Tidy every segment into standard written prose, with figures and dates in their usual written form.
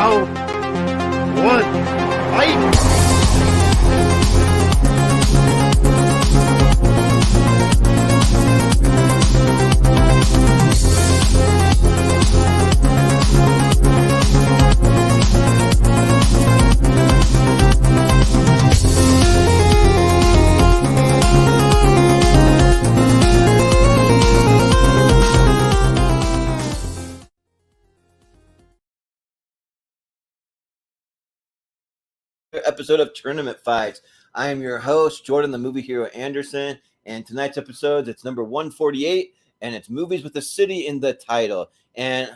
Round 1. Fight! Episode of Tournament Fights. I am your host, Jordan, the movie hero Anderson, and tonight's episode, it's number 148, and it's movies with a city in the title. And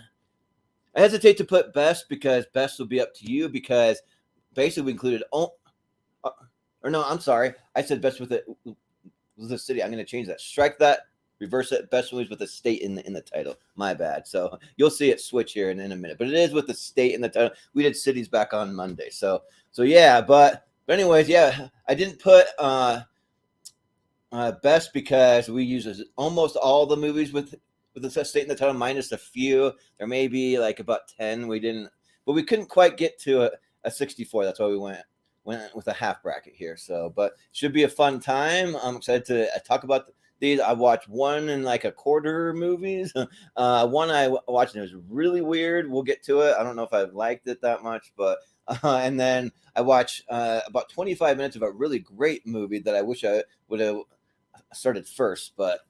I hesitate to put best because best will be up to you, because basically we included I said best with the city. I'm going to change that. Strike that, reverse it. Best movies with a state in the title. My bad. So you'll see it switch here in a minute, but it is with the state in the title. We did cities back on Monday, so yeah, but anyways, yeah, I didn't put best because we use almost all the movies with the state in the title, minus a few. There may be like about 10 we didn't, but we couldn't quite get to a 64. That's why we went with a half bracket here. So, but it should be a fun time. I'm excited to talk about these. I watched one in like a quarter movies. One I watched and it was really weird. We'll get to it. I don't know if I liked it that much, but and then I watched about 25 minutes of a really great movie that I wish I would have started first, but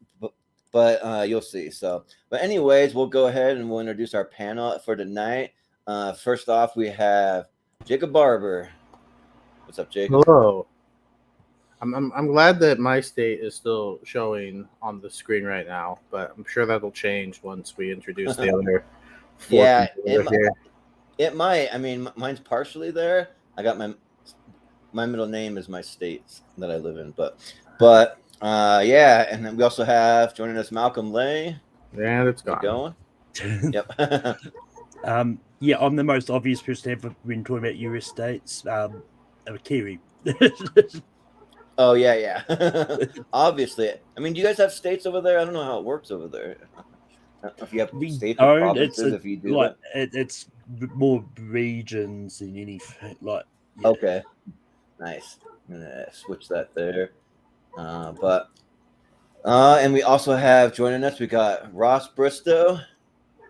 you'll see. So, but anyways, we'll go ahead and we'll introduce our panel for tonight. First off, we have Jacob Barber. What's up, Jacob? Hello. I'm glad that my state is still showing on the screen right now, but I'm sure that'll change once we introduce the other. Yeah, it might. I mean, mine's partially there. I got my middle name is my state that I live in, but yeah. And then we also have joining us Malcolm Lay. Yeah, that's gone. Yep. Yeah, I'm the most obvious person ever when talking about US states. I'm a Kiwi. Oh yeah. Obviously. I mean, do you guys have states over there? I don't know how it works over there. If you have states or provinces, if you do like it's more regions than anything. Like yeah. Okay, nice. I'm gonna switch that there. But and we also have joining us. We got Ross Bristow.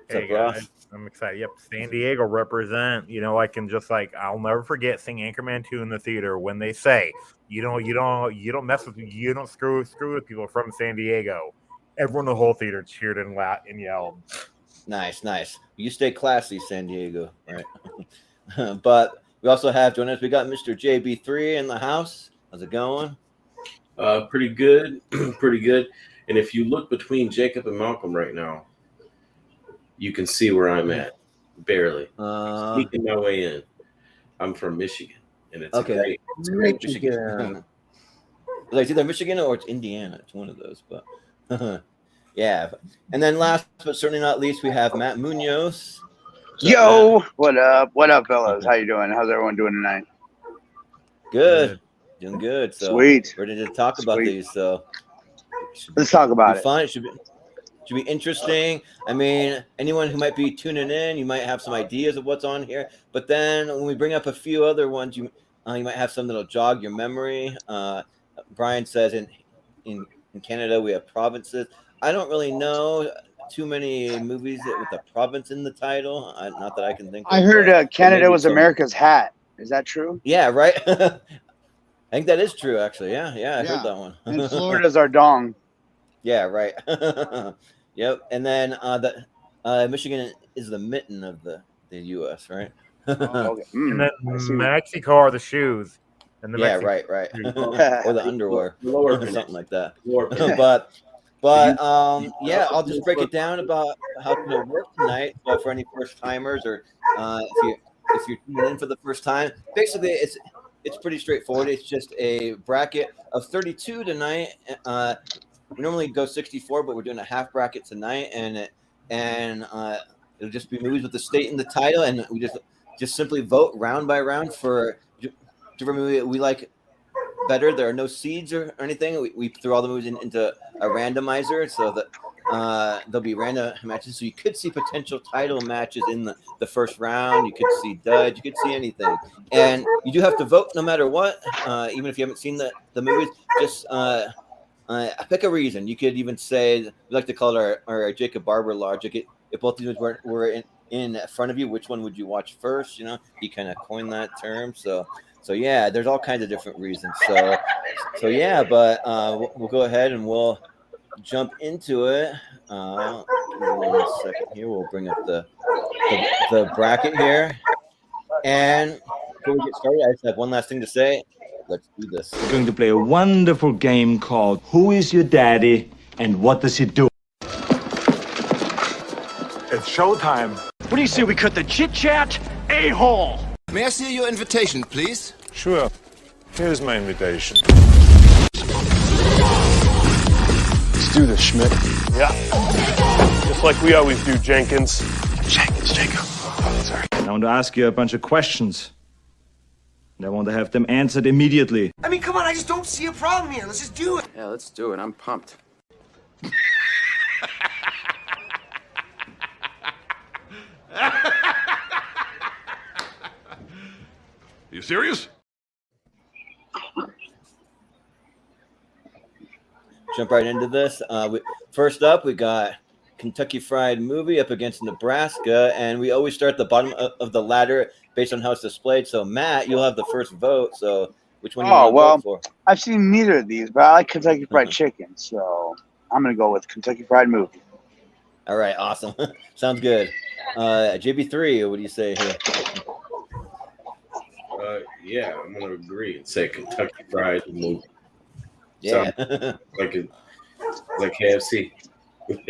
Hey guys, I'm excited. Yep, San Diego represent. You know, I can just I'll never forget seeing Anchorman 2 in the theater when they say you don't mess with, you don't screw with people from San Diego. Everyone in the whole theater cheered and laughed and yelled. Nice. You stay classy, San Diego, right? But we also have joining us. We got Mr. JB3 in the house. How's it going? Pretty good, pretty good. And if you look between Jacob and Malcolm right now, you can see where I'm at. Barely sneaking my way in. I'm from Michigan, and it's okay. It's great. Michigan. It's either Michigan or it's Indiana. It's one of those, but. Yeah, and then last but certainly not least, we have Matt Munoz. Yo, what up? What up, fellas? How you doing? How's everyone doing tonight? Good, doing good. So sweet. Ready to talk about these. So let's talk about it. Fun. It should be interesting. I mean, anyone who might be tuning in, you might have some ideas of what's on here. But then when we bring up a few other ones, you might have some that'll jog your memory. Brian says in Canada, we have provinces. I don't really know too many movies with a province in the title. Not that I can think of. I heard Canada was America's hat. Is that true? Yeah, right. I think that is true, actually. Yeah, I heard that one. And Florida's our dong. Yeah, right. Yep. And then the Michigan is the mitten of the U.S., right? Okay. And then Mexico are the shoes. And the right. Or the underwear, or something like that. But yeah, I'll just break it down about how to work tonight. So for any first timers, or if you're tuning in for the first time, basically it's pretty straightforward. It's just a bracket of 32 tonight. We normally go 64, but we're doing a half bracket tonight, and it'll just be movies with the state in the title, and we just simply vote round by round for different movie we like better. There are no seeds or anything. We threw all the movies into a randomizer, so that there'll be random matches. So you could see potential title matches in the first round. You could see duds. You could see anything. And you do have to vote no matter what, even if you haven't seen the movies. Just pick a reason. You could even say, we like to call it our Jacob Barber logic. If both these were in front of you, which one would you watch first? You know, he kind of coined that term. So yeah, there's all kinds of different reasons. So yeah, but we'll go ahead and we'll jump into it. Give me 1 second here. We'll bring up the bracket here. And before we get started, I just have one last thing to say. Let's do this. We're going to play a wonderful game called Who is Your Daddy and What Does He Do? It's showtime. What do you say we cut the chit-chat a-hole? May I see your invitation, please? Sure. Here's my invitation. Let's do this, Schmidt. Yeah. Just like we always do, Jenkins. Jacob. Oh, sorry. I want to ask you a bunch of questions. And I want to have them answered immediately. I mean, come on, I just don't see a problem here. Let's just do it. Yeah, let's do it. I'm pumped. You serious? Jump right into this. First up, we got Kentucky Fried Movie up against Nebraska, and we always start at the bottom of the ladder based on how it's displayed. So, Matt, you'll have the first vote. So, which one do you want to vote for? I've seen neither of these, but I like Kentucky Fried Chicken, so I'm going to go with Kentucky Fried Movie. All right, awesome. Sounds good. JB3, what do you say here? Yeah, I'm gonna agree and say Kentucky Fried Movie. Yeah, like KFC.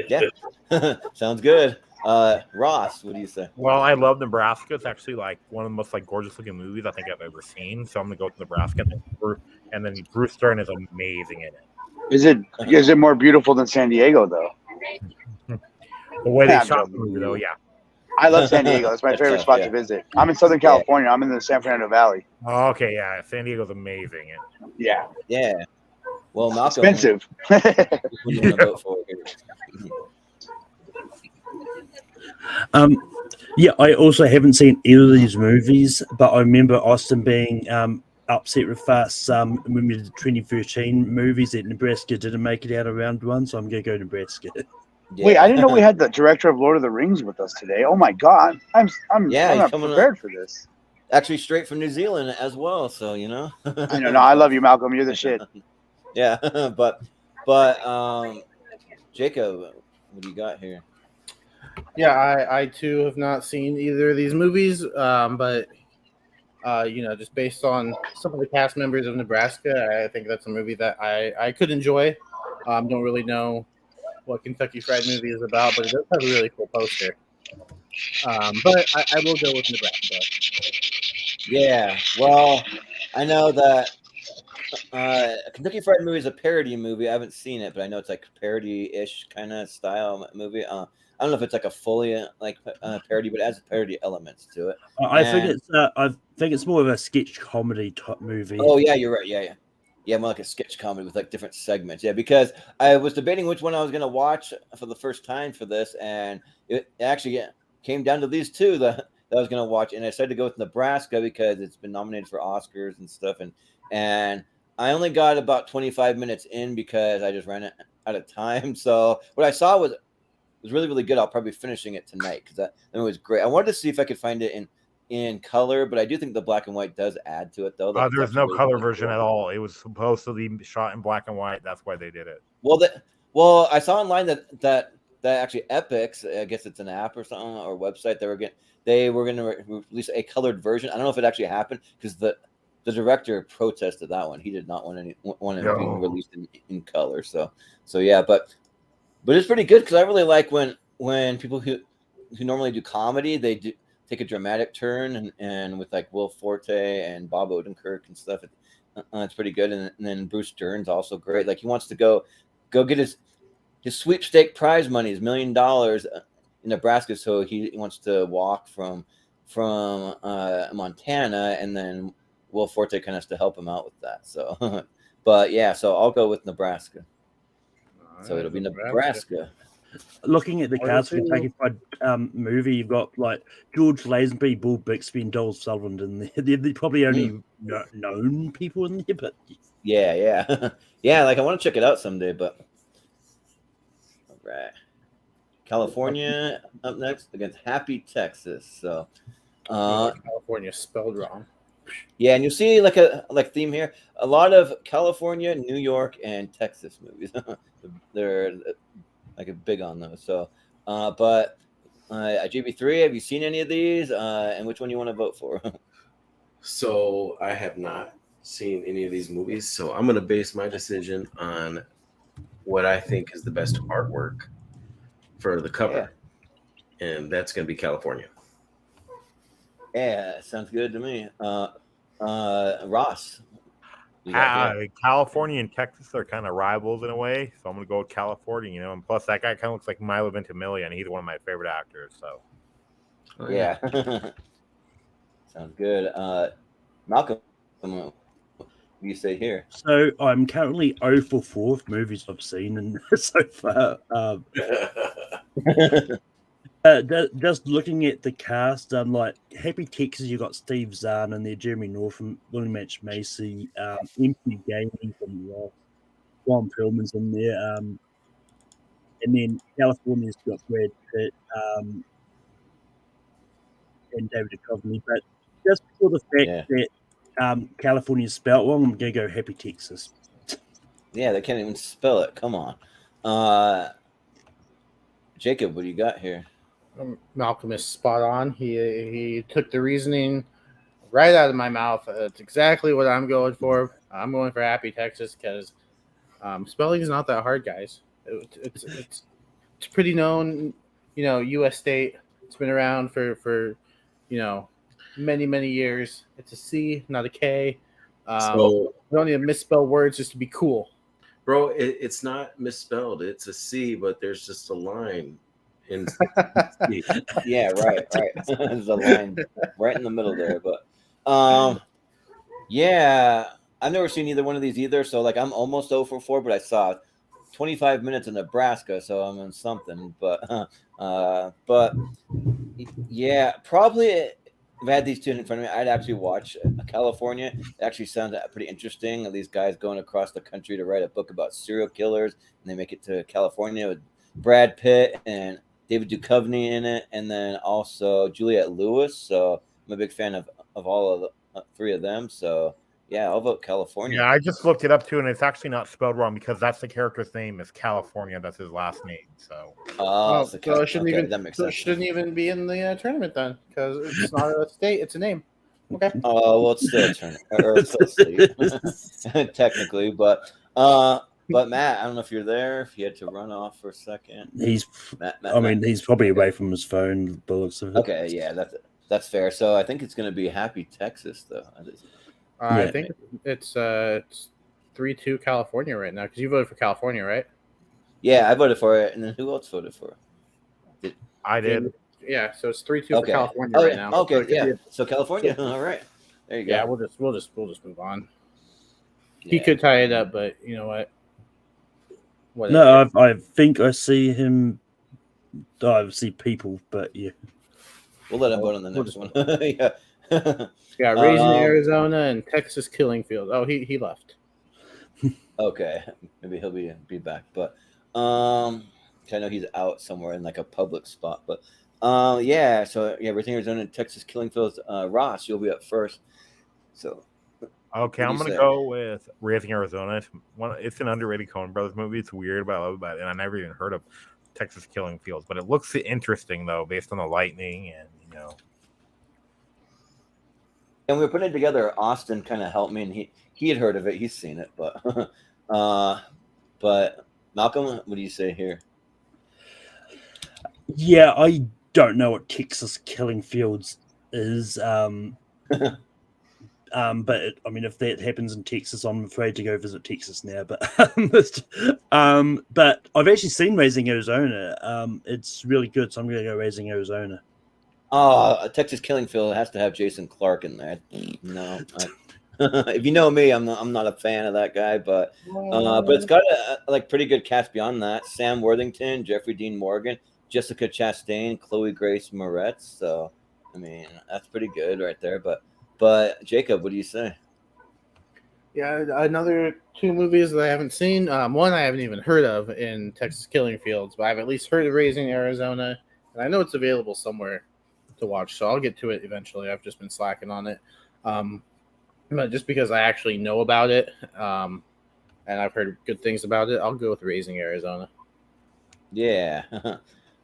Yeah, sounds good. Ross, what do you say? Well, I love Nebraska. It's actually like one of the most like gorgeous looking movies I think I've ever seen. So I'm gonna go with Nebraska, and then Bruce Stern is amazing in it. Is it more beautiful than San Diego though? The way they shot the movie, though, yeah. I love San Diego. It's my favorite spot to visit. I'm in Southern California. I'm in the San Fernando Valley. Oh, okay, yeah. San Diego's amazing. Yeah. Yeah. Well, Malcolm, expensive. What do you want to vote for here? Yeah, I also haven't seen either of these movies, but I remember Austin being upset with us when we did the 2013 movies that Nebraska didn't make it out of round one, so I'm going to go Nebraska. Yeah. Wait, I didn't know we had the director of Lord of the Rings with us today. Oh my God, I'm not prepared for this. Actually, straight from New Zealand as well. So you know. I know. No, I love you, Malcolm. You're the shit. Yeah, but Jacob, what do you got here? Yeah, I too have not seen either of these movies, but just based on some of the cast members of Nebraska, I think that's a movie that I could enjoy. Don't really know what Kentucky Fried Movie is about, but it does have a really cool poster. But I will go with Nebraska. Yeah, well, I know that Kentucky Fried Movie is a parody movie. I haven't seen it, but I know it's like parody-ish kind of style movie. I don't know if it's like a fully parody, but it has parody elements to it. I think it's more of a sketch comedy type movie. Oh yeah, you're right. Yeah, more like a sketch comedy with like different segments. Yeah, because I was debating which one I was going to watch for the first time for this, and it actually came down to these two that I was going to watch, and I decided to go with Nebraska because it's been nominated for Oscars and stuff, and I only got about 25 minutes in because I just ran out of time. So what I saw was really, really good. I'll probably be finishing it tonight because that was great. I wanted to see if I could find it in color, but I do think the black and white does add to it, though. There's no color version at all. It was supposed to be shot in black and white. That's why they did it. Well, I saw online that actually Epix, I guess it's an app or something or website, they were going to release a colored version. I don't know if it actually happened because the director protested that one. He did not want it being released in color. So yeah, but it's pretty good because I really like when people who normally do comedy, they do take a dramatic turn and with like Will Forte and Bob Odenkirk and stuff. It's pretty good. And then Bruce Dern's also great. Like he wants to go get his sweepstake prize money, $1 million in Nebraska. So he wants to walk from Montana and then Will Forte kind of has to help him out with that. So, but yeah, so I'll go with Nebraska. So it'll be Nebraska. Looking at the cast for the Classified movie, you've got like George Lazenby, Bull Bixby, and Donald Sutherland in there. They're probably only known people in there, but yeah. Yeah, like I want to check it out someday, but all right. California up next against Happy Texas. So California spelled wrong. Yeah, and you see like a theme here. A lot of California, New York, and Texas movies. They're like a big on those. So but GB3, have you seen any of these? And which one you want to vote for? So I have not seen any of these movies, so I'm going to base my decision on what I think is the best artwork for the cover, and that's going to be California. Yeah, sounds good to me. Ross. California and Texas are kind of rivals in a way, so I'm going to go with California, and plus that guy kind of looks like Milo Ventimiglia, and he's one of my favorite actors, so. Yeah. Sounds good. Malcolm, what do you say here? So I'm currently 0 for 4 movies I've seen, and so far, just looking at the cast, like Happy Texas, you got Steve Zahn in there, Jeremy Northam, William H. Macy, MP Gaming from Ron Perlman's in there, and then California's got Brad Pitt and David Duchovny, but just for the fact that California's spelled wrong, I'm going to go Happy Texas. Yeah, they can't even spell it. Come on. Jacob, what do you got here? Malcolm is spot on. He took the reasoning right out of my mouth. It's exactly what I'm going for. I'm going for Happy Texas because spelling is not that hard, guys. It's pretty known, U.S. state. It's been around for many years. It's a C, not a K. So we don't need to misspell words just to be cool. Bro, it's not misspelled. It's a C, but there's just a line. Yeah, right. There's a line right in the middle there. But yeah, I've never seen either one of these either. So like I'm almost 0 for 4, but I saw 25 minutes in Nebraska, so I'm in something. But yeah, probably if I had these two in front of me, I'd actually watch California. It actually sounds pretty interesting. These guys going across the country to write a book about serial killers, and they make it to California with Brad Pitt and David Duchovny in it, and then also Juliette Lewis. So I'm a big fan of all of the three of them. So yeah, I'll vote California. Yeah, I just looked it up too, and it's actually not spelled wrong because that's the character's name is California. That's his last name. So so it shouldn't even be in the tournament then because it's not a state; it's a name. Okay. Well, it's still a tournament, or it's still a state, technically, but Matt, I don't know if you're there. If you had to run off for a second, he's probably away from his phone. The looks of it. Okay, yeah, that's fair. So I think it's going to be Happy Texas, though. I think it's 3-2 California right now because you voted for California, right? Yeah, I voted for it, and then who else voted for it? I did. Yeah, so it's 3-2 for California right now. Okay, yeah. So California, all right. There you go. Yeah, we'll just move on. Yeah. He could tie it up, but you know what? No, I think I see him. I see people, but yeah. We'll let him vote on the next one. Yeah. Got Raising Arizona and Texas Killing Field. Oh, he left. Okay, maybe he'll be back, but I know he's out somewhere in like a public spot. But yeah, so yeah, Raising Arizona and Texas Killing Fields. Ross, you'll be up first. So okay, I'm gonna go with Raising Arizona. It's an underrated Coen Brothers movie. It's weird, but I love it, and I never even heard of Texas Killing Fields. But it looks interesting though, based on the lightning and And we were putting it together. Austin kind of helped me, and he had heard of it. He's seen it, but Malcolm, what do you say here? Yeah, I don't know what Texas Killing Fields is. But if that happens in Texas, I'm afraid to go visit Texas now. But but I've actually seen Raising Arizona. It's really good, so I'm going to go Raising Arizona. Texas Killing Field has to have Jason Clarke in there. No, If you know me, I'm not a fan of that guy, but it's got a like pretty good cast beyond that. Sam Worthington, Jeffrey Dean Morgan, Jessica Chastain, Chloe Grace Moretz. So I mean, that's pretty good right there. But Jacob, what do you say? Yeah, another two movies that I haven't seen. One I haven't even heard of in Texas Killing Fields, but I've at least heard of Raising Arizona, and I know it's available somewhere to watch, so I'll get to it eventually. I've just been slacking on it, but just because I actually know about it, and I've heard good things about it, I'll go with Raising Arizona. Yeah,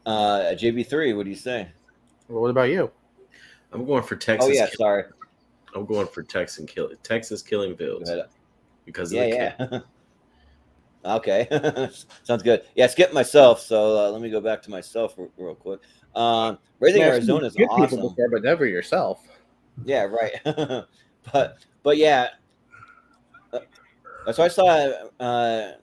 JB3, what do you say? Well, what about you? I'm going for Texas. Oh yeah, sorry. I'm going for Texas Killing Fields because of the yeah. Okay, sounds good. Yeah, I skipped myself, so let me go back to myself real quick. Raising Arizona is awesome, before, but never yourself. Yeah, right. but yeah. So I saw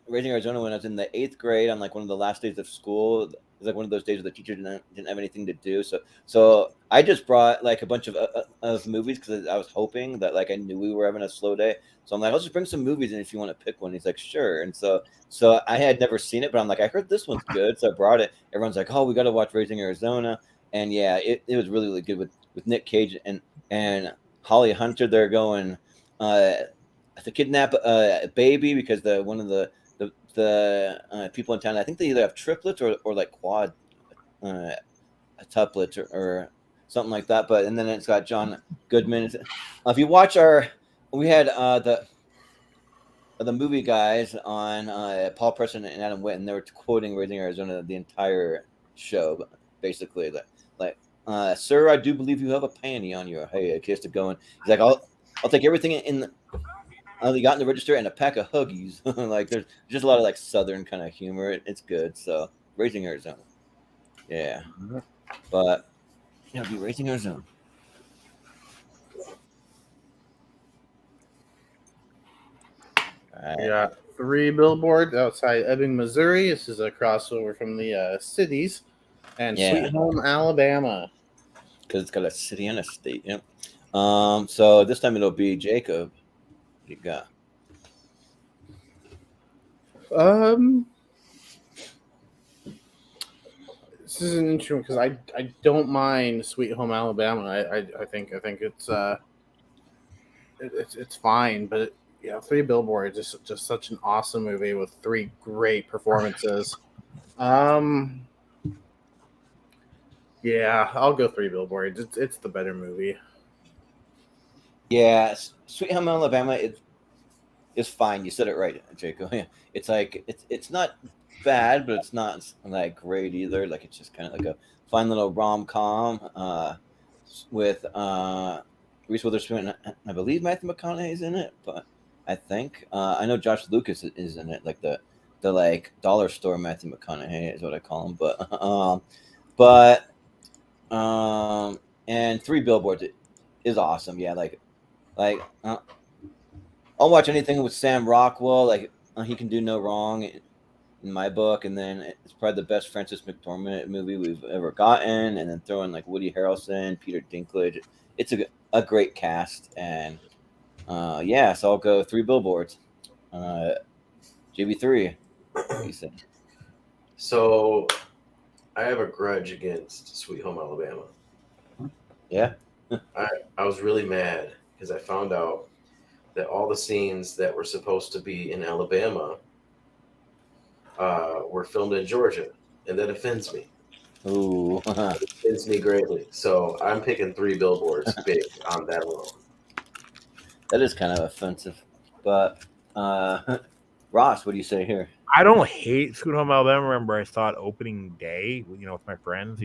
Raising Arizona when I was in the 8th grade on like one of the last days of school. It was like one of those days where the teacher didn't have anything to do. So I just brought like a bunch of movies because I was hoping that like I knew we were having a slow day. So I'm like, I'll just bring some movies in if you want to pick one. He's like, sure. And so I had never seen it, but I'm like, I heard this one's good. So I brought it. Everyone's like, oh, we got to watch Raising Arizona. And yeah, it was really, really good with Nick Cage and Holly Hunter. They're going to kidnap a baby because one of the people in town, I think they either have triplets or like quad tuplets or something like that. But and then it's got John Goodman. If you watch we had the movie guys on Paul Preston and Adam Witt, and they were quoting Raising Arizona the entire show, basically. Like, sir, I do believe you have a panty on your head. Kiss to going. He's like, I'll take everything in the. You got in the register and a pack of Huggies. Like there's just a lot of like Southern kind of humor. It's good. So Raising Arizona, yeah. But be Raising Arizona. We got 3 billboards outside Ebbing, Missouri. This is a crossover from the cities, and Sweet Home Alabama. Because it's got a city and a state. Yep. So this time it'll be Jacob. What you got? This is an interesting because I don't mind Sweet Home Alabama. I think it's fine, but yeah, 3 billboards is just such an awesome movie with 3 great performances. Yeah, I'll go 3 billboards. It's the better movie. Yeah, Sweet Home Alabama is fine. You said it right, Jacob. Yeah, it's like it's not bad, but it's not like great either. Like it's just kind of like a fine little rom-com with Reese Witherspoon. I believe Matthew McConaughey is in it, but I think I know Josh Lucas is in it. Like the like dollar store Matthew McConaughey is what I call him. But and 3 billboards is awesome. Yeah, I'll watch anything with Sam Rockwell. Like he can do no wrong in my book. And then it's probably the best Frances McDormand movie we've ever gotten. And then throw in like Woody Harrelson, Peter Dinklage. It's a great cast. And so I'll go 3 billboards. JB3. What do you say? So I have a grudge against Sweet Home Alabama. Yeah. I was really mad because I found out that all the scenes that were supposed to be in Alabama were filmed in Georgia, and that offends me. Ooh. It offends me greatly. So I'm picking 3 billboards big on that alone. That is kind of offensive. But Ross, what do you say here? I don't hate Sweet Home Alabama. Remember, I saw it opening day, with my friends,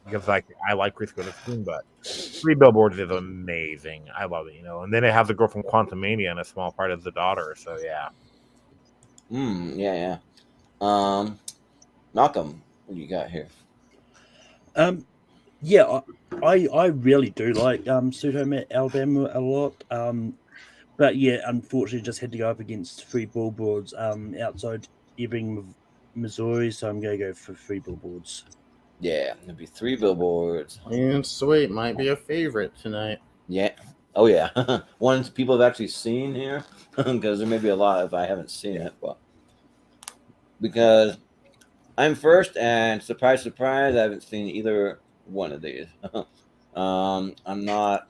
because I like Chris Witherspoon, but 3 billboards is amazing. I love it, And then it has the girl from Quantumania and a small part of the daughter. So yeah. Yeah. Malcolm, what do you got here? Yeah, I really do like Sweet Home Alabama a lot. But yeah, unfortunately, just had to go up against 3 billboards outside Ebbing, Missouri. So I'm going to go for 3 billboards. Yeah, it'll be 3 billboards. And Sweet might be a favorite tonight. Yeah. Oh yeah, ones people have actually seen here, because there may be a lot if I haven't seen it, but because I'm first, and surprise, surprise, I haven't seen either one of these. I'm not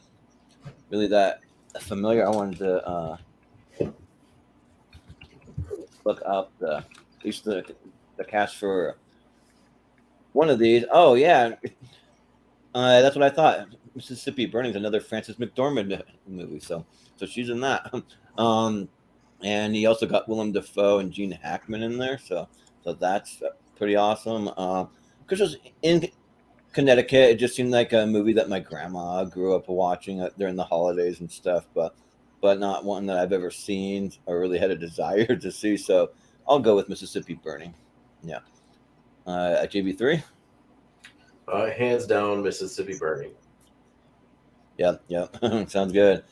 really that familiar. I wanted to look up at least the cast for one of these. Oh yeah, that's what I thought. Mississippi Burning's another Frances McDormand movie, so she's in that. And he also got Willem Dafoe and Gene Hackman in there, so that's pretty awesome. Because it was in Connecticut, it just seemed like a movie that my grandma grew up watching during the holidays and stuff, but not one that I've ever seen or really had a desire to see. So I'll go with Mississippi Burning. Yeah. At JB3. Hands down, Mississippi Burning. Yep. Sounds good.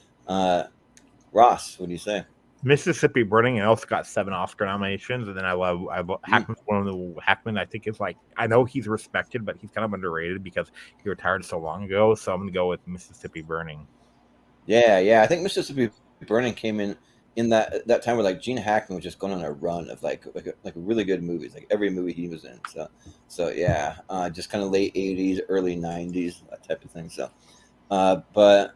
Ross, what do you say? Mississippi Burning, and also got 7 Oscar nominations, and then I love Hackman's one of the Hackman. I think is like, I know he's respected, but he's kind of underrated because he retired so long ago. So I'm gonna go with Mississippi Burning. Yeah. I think Mississippi Burning came in that time where like Gene Hackman was just going on a run of like really good movies, like every movie he was in. So yeah, just kind of late 80s, early 90s, that type of thing. So, but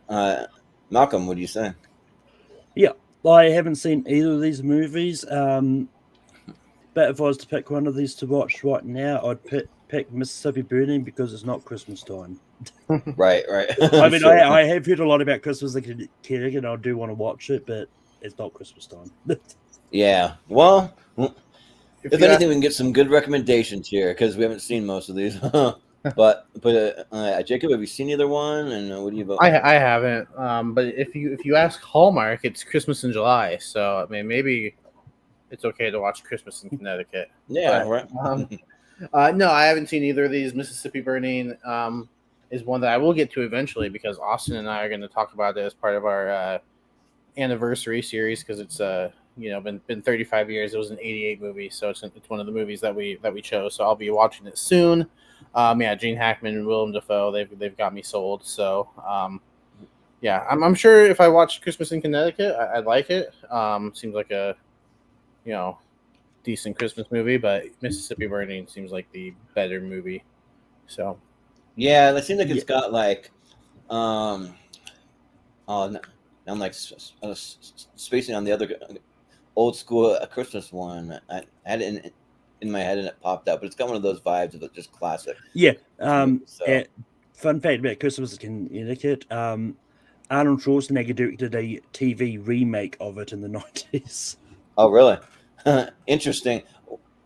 Malcolm, what do you say? Yeah. I haven't seen either of these movies, but if I was to pick one of these to watch right now, I'd pick Mississippi Burning because it's not Christmas time. Right. I mean, sure. I have heard a lot about Christmas in Connecticut, and I do want to watch it, but it's not Christmas time. Yeah. Well, if anything, we can get some good recommendations here because we haven't seen most of these. But Jacob, have you seen either one? And what do you vote? I haven't. But if you ask Hallmark, it's Christmas in July. So I mean, maybe it's okay to watch Christmas in Connecticut. Yeah, right. No, I haven't seen either of these. Mississippi Burning is one that I will get to eventually because Austin and I are going to talk about it as part of our anniversary series because it's been 35 years. It was an 88 movie, so it's one of the movies that we chose. So I'll be watching it soon. Gene Hackman and Willem Dafoe, they've got me sold. So, I'm sure if I watched Christmas in Connecticut, I'd like it. Seems like a, decent Christmas movie, but Mississippi Burning seems like the better movie. So, yeah, it seems like it's got like, I'm like spacing on the other old school Christmas one. I had it in my head and it popped out, but it's got one of those vibes of just classic. Yeah. Fun fact about Christmas in Connecticut: Arnold Schwarzenegger directed a TV remake of it in the 90s. Oh, really? Interesting.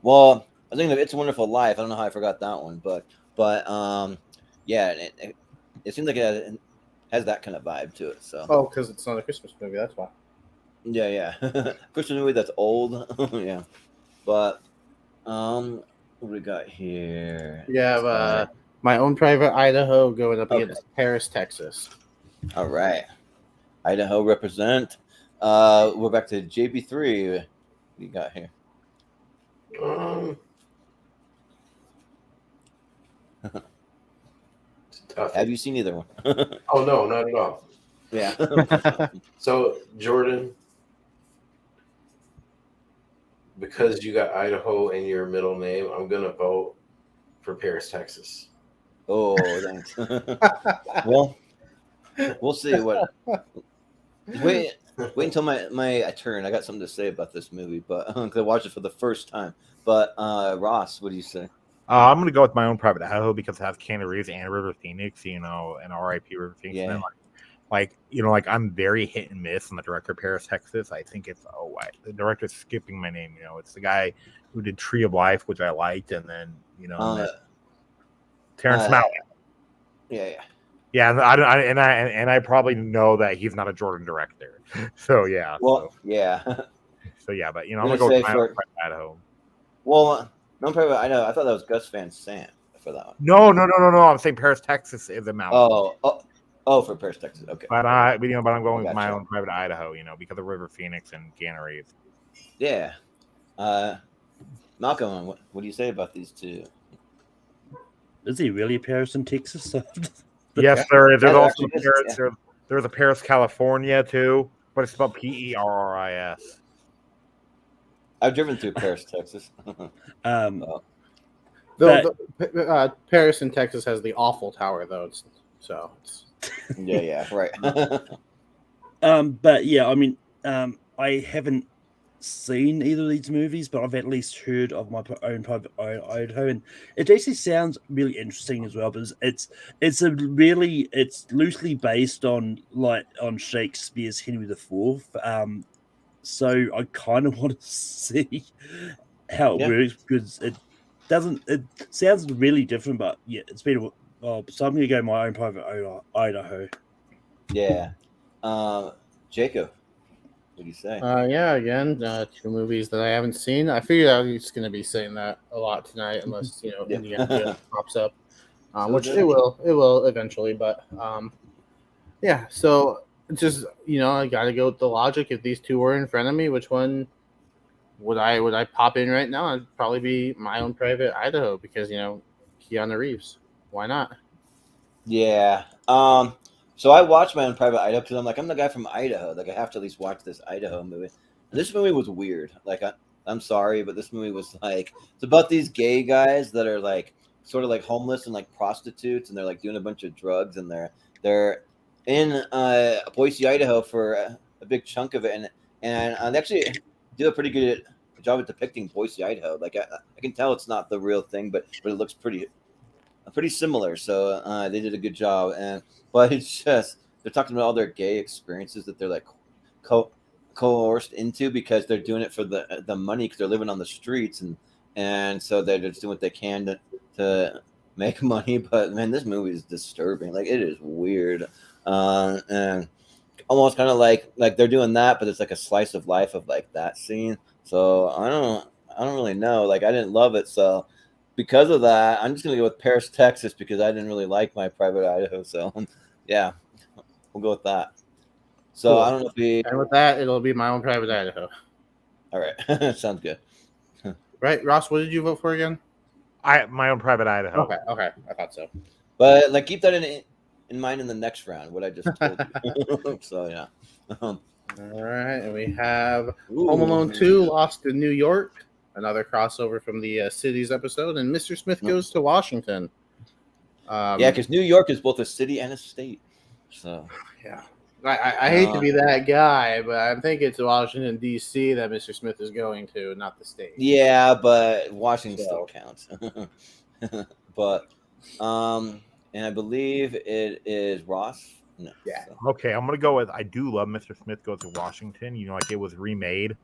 Well, I think of It's a Wonderful Life. I don't know how I forgot that one, but it seems like it has that kind of vibe to it. So. Oh, because it's not a Christmas movie. That's why. Yeah. Christmas movie that's old. Yeah, but. What do we got here? You have My Own Private Idaho going up against Paris, Texas. All right. Idaho represent. We're back to JB3. What do you got here? Have you seen either one? Oh, no, not at all. Yeah. So, Jordan, because you got Idaho in your middle name, I'm going to vote for Paris, Texas. Oh, thanks. Well, we'll see what. Wait until my turn. I got something to say about this movie, but because I watched it for the first time. But Ross, what do you say? I'm gonna go with My Own Private Idaho because it has Keanu Reeves and River Phoenix, and R.I.P. River Phoenix. Yeah. And I'm very hit and miss on the director of Paris, Texas. I think it's the director's skipping my name. It's the guy who did Tree of Life, which I liked, and then Terrence Malick. Yeah. I probably know that he's not a Jordan director. So yeah. Well, yeah. So yeah, but I'm gonna go with My Own Private Idaho. Well, My Own Private Idaho. I thought that was Gus Van Sant for that one. No. I'm saying Paris, Texas is a mountain. Oh, for Paris, Texas. Okay. But I'm going with My Own Private Idaho. Because of River Phoenix and Keanu Reeves. Yeah. Malcolm, what do you say about these two? Is he really Paris in Texas? Yes, there is. There's also Paris. There's a Paris, California too, but it's spelled Perris. I've driven through Paris, Texas. Paris in Texas has the awful tower, though. Yeah, right. But yeah, I mean, I haven't seen either of these movies, but I've at least heard of My Own Private Idaho, and it actually sounds really interesting as well. Because it's loosely based on Shakespeare's Henry IV. So I kind of want to see how it works, because it sounds really different, but yeah, it's been so I'm gonna go My Own Private Idaho. Yeah. Jacob, what do you say? Yeah, again, 2 movies that I haven't seen. I figured I was going to be saying that a lot tonight, unless Indiana pops up, which it will eventually. But yeah, so just I got to go with the logic. If these 2 were in front of me, which one would I pop in right now? It'd probably be My Own Private Idaho, because Keanu Reeves. Why not? Yeah. So I watched My Own Private Idaho because I'm the guy from Idaho. Like, I have to at least watch this Idaho movie. And this movie was weird. Like, I'm sorry, but this movie was like, it's about these gay guys that are like sort of like homeless and like prostitutes, and they're like doing a bunch of drugs, and they're in Boise, Idaho for a big chunk of it, and they actually do a pretty good job at depicting Boise, Idaho. Like, I can tell it's not the real thing, but it looks pretty similar. So they did a good job, but it's just they're talking about all their gay experiences that they're like coerced into because they're doing it for the money, because they're living on the streets, and so they're just doing what they can to make money. But man, this movie is disturbing. Like, it is weird, and almost kind of like they're doing that, but it's like a slice of life of like that scene. So I don't really know. Like, I didn't love it, so because of that, I'm just gonna go with Paris, Texas, because I didn't really like My Private Idaho. So yeah, we'll go with that. So cool. I don't know if and with that, it'll be My Own Private Idaho. All right, sounds good. Right, Ross, what did you vote for again? My Own Private Idaho. Okay, I thought so. But like, keep that in mind in the next round, what I just told you. So yeah. All right, and we have Home Alone 2, Lost in New York, another crossover from the cities episode, and Mr. Smith Goes to Washington. Yeah, because New York is both a city and a state. So yeah, I hate to be that guy, but I think it's Washington D.C. that Mr. Smith is going to, not the state. Yeah, but Washington still counts. But and I believe it is Ross. No, yeah. So. Okay, I'm gonna go with. I do love Mr. Smith Goes to Washington. Like, it was remade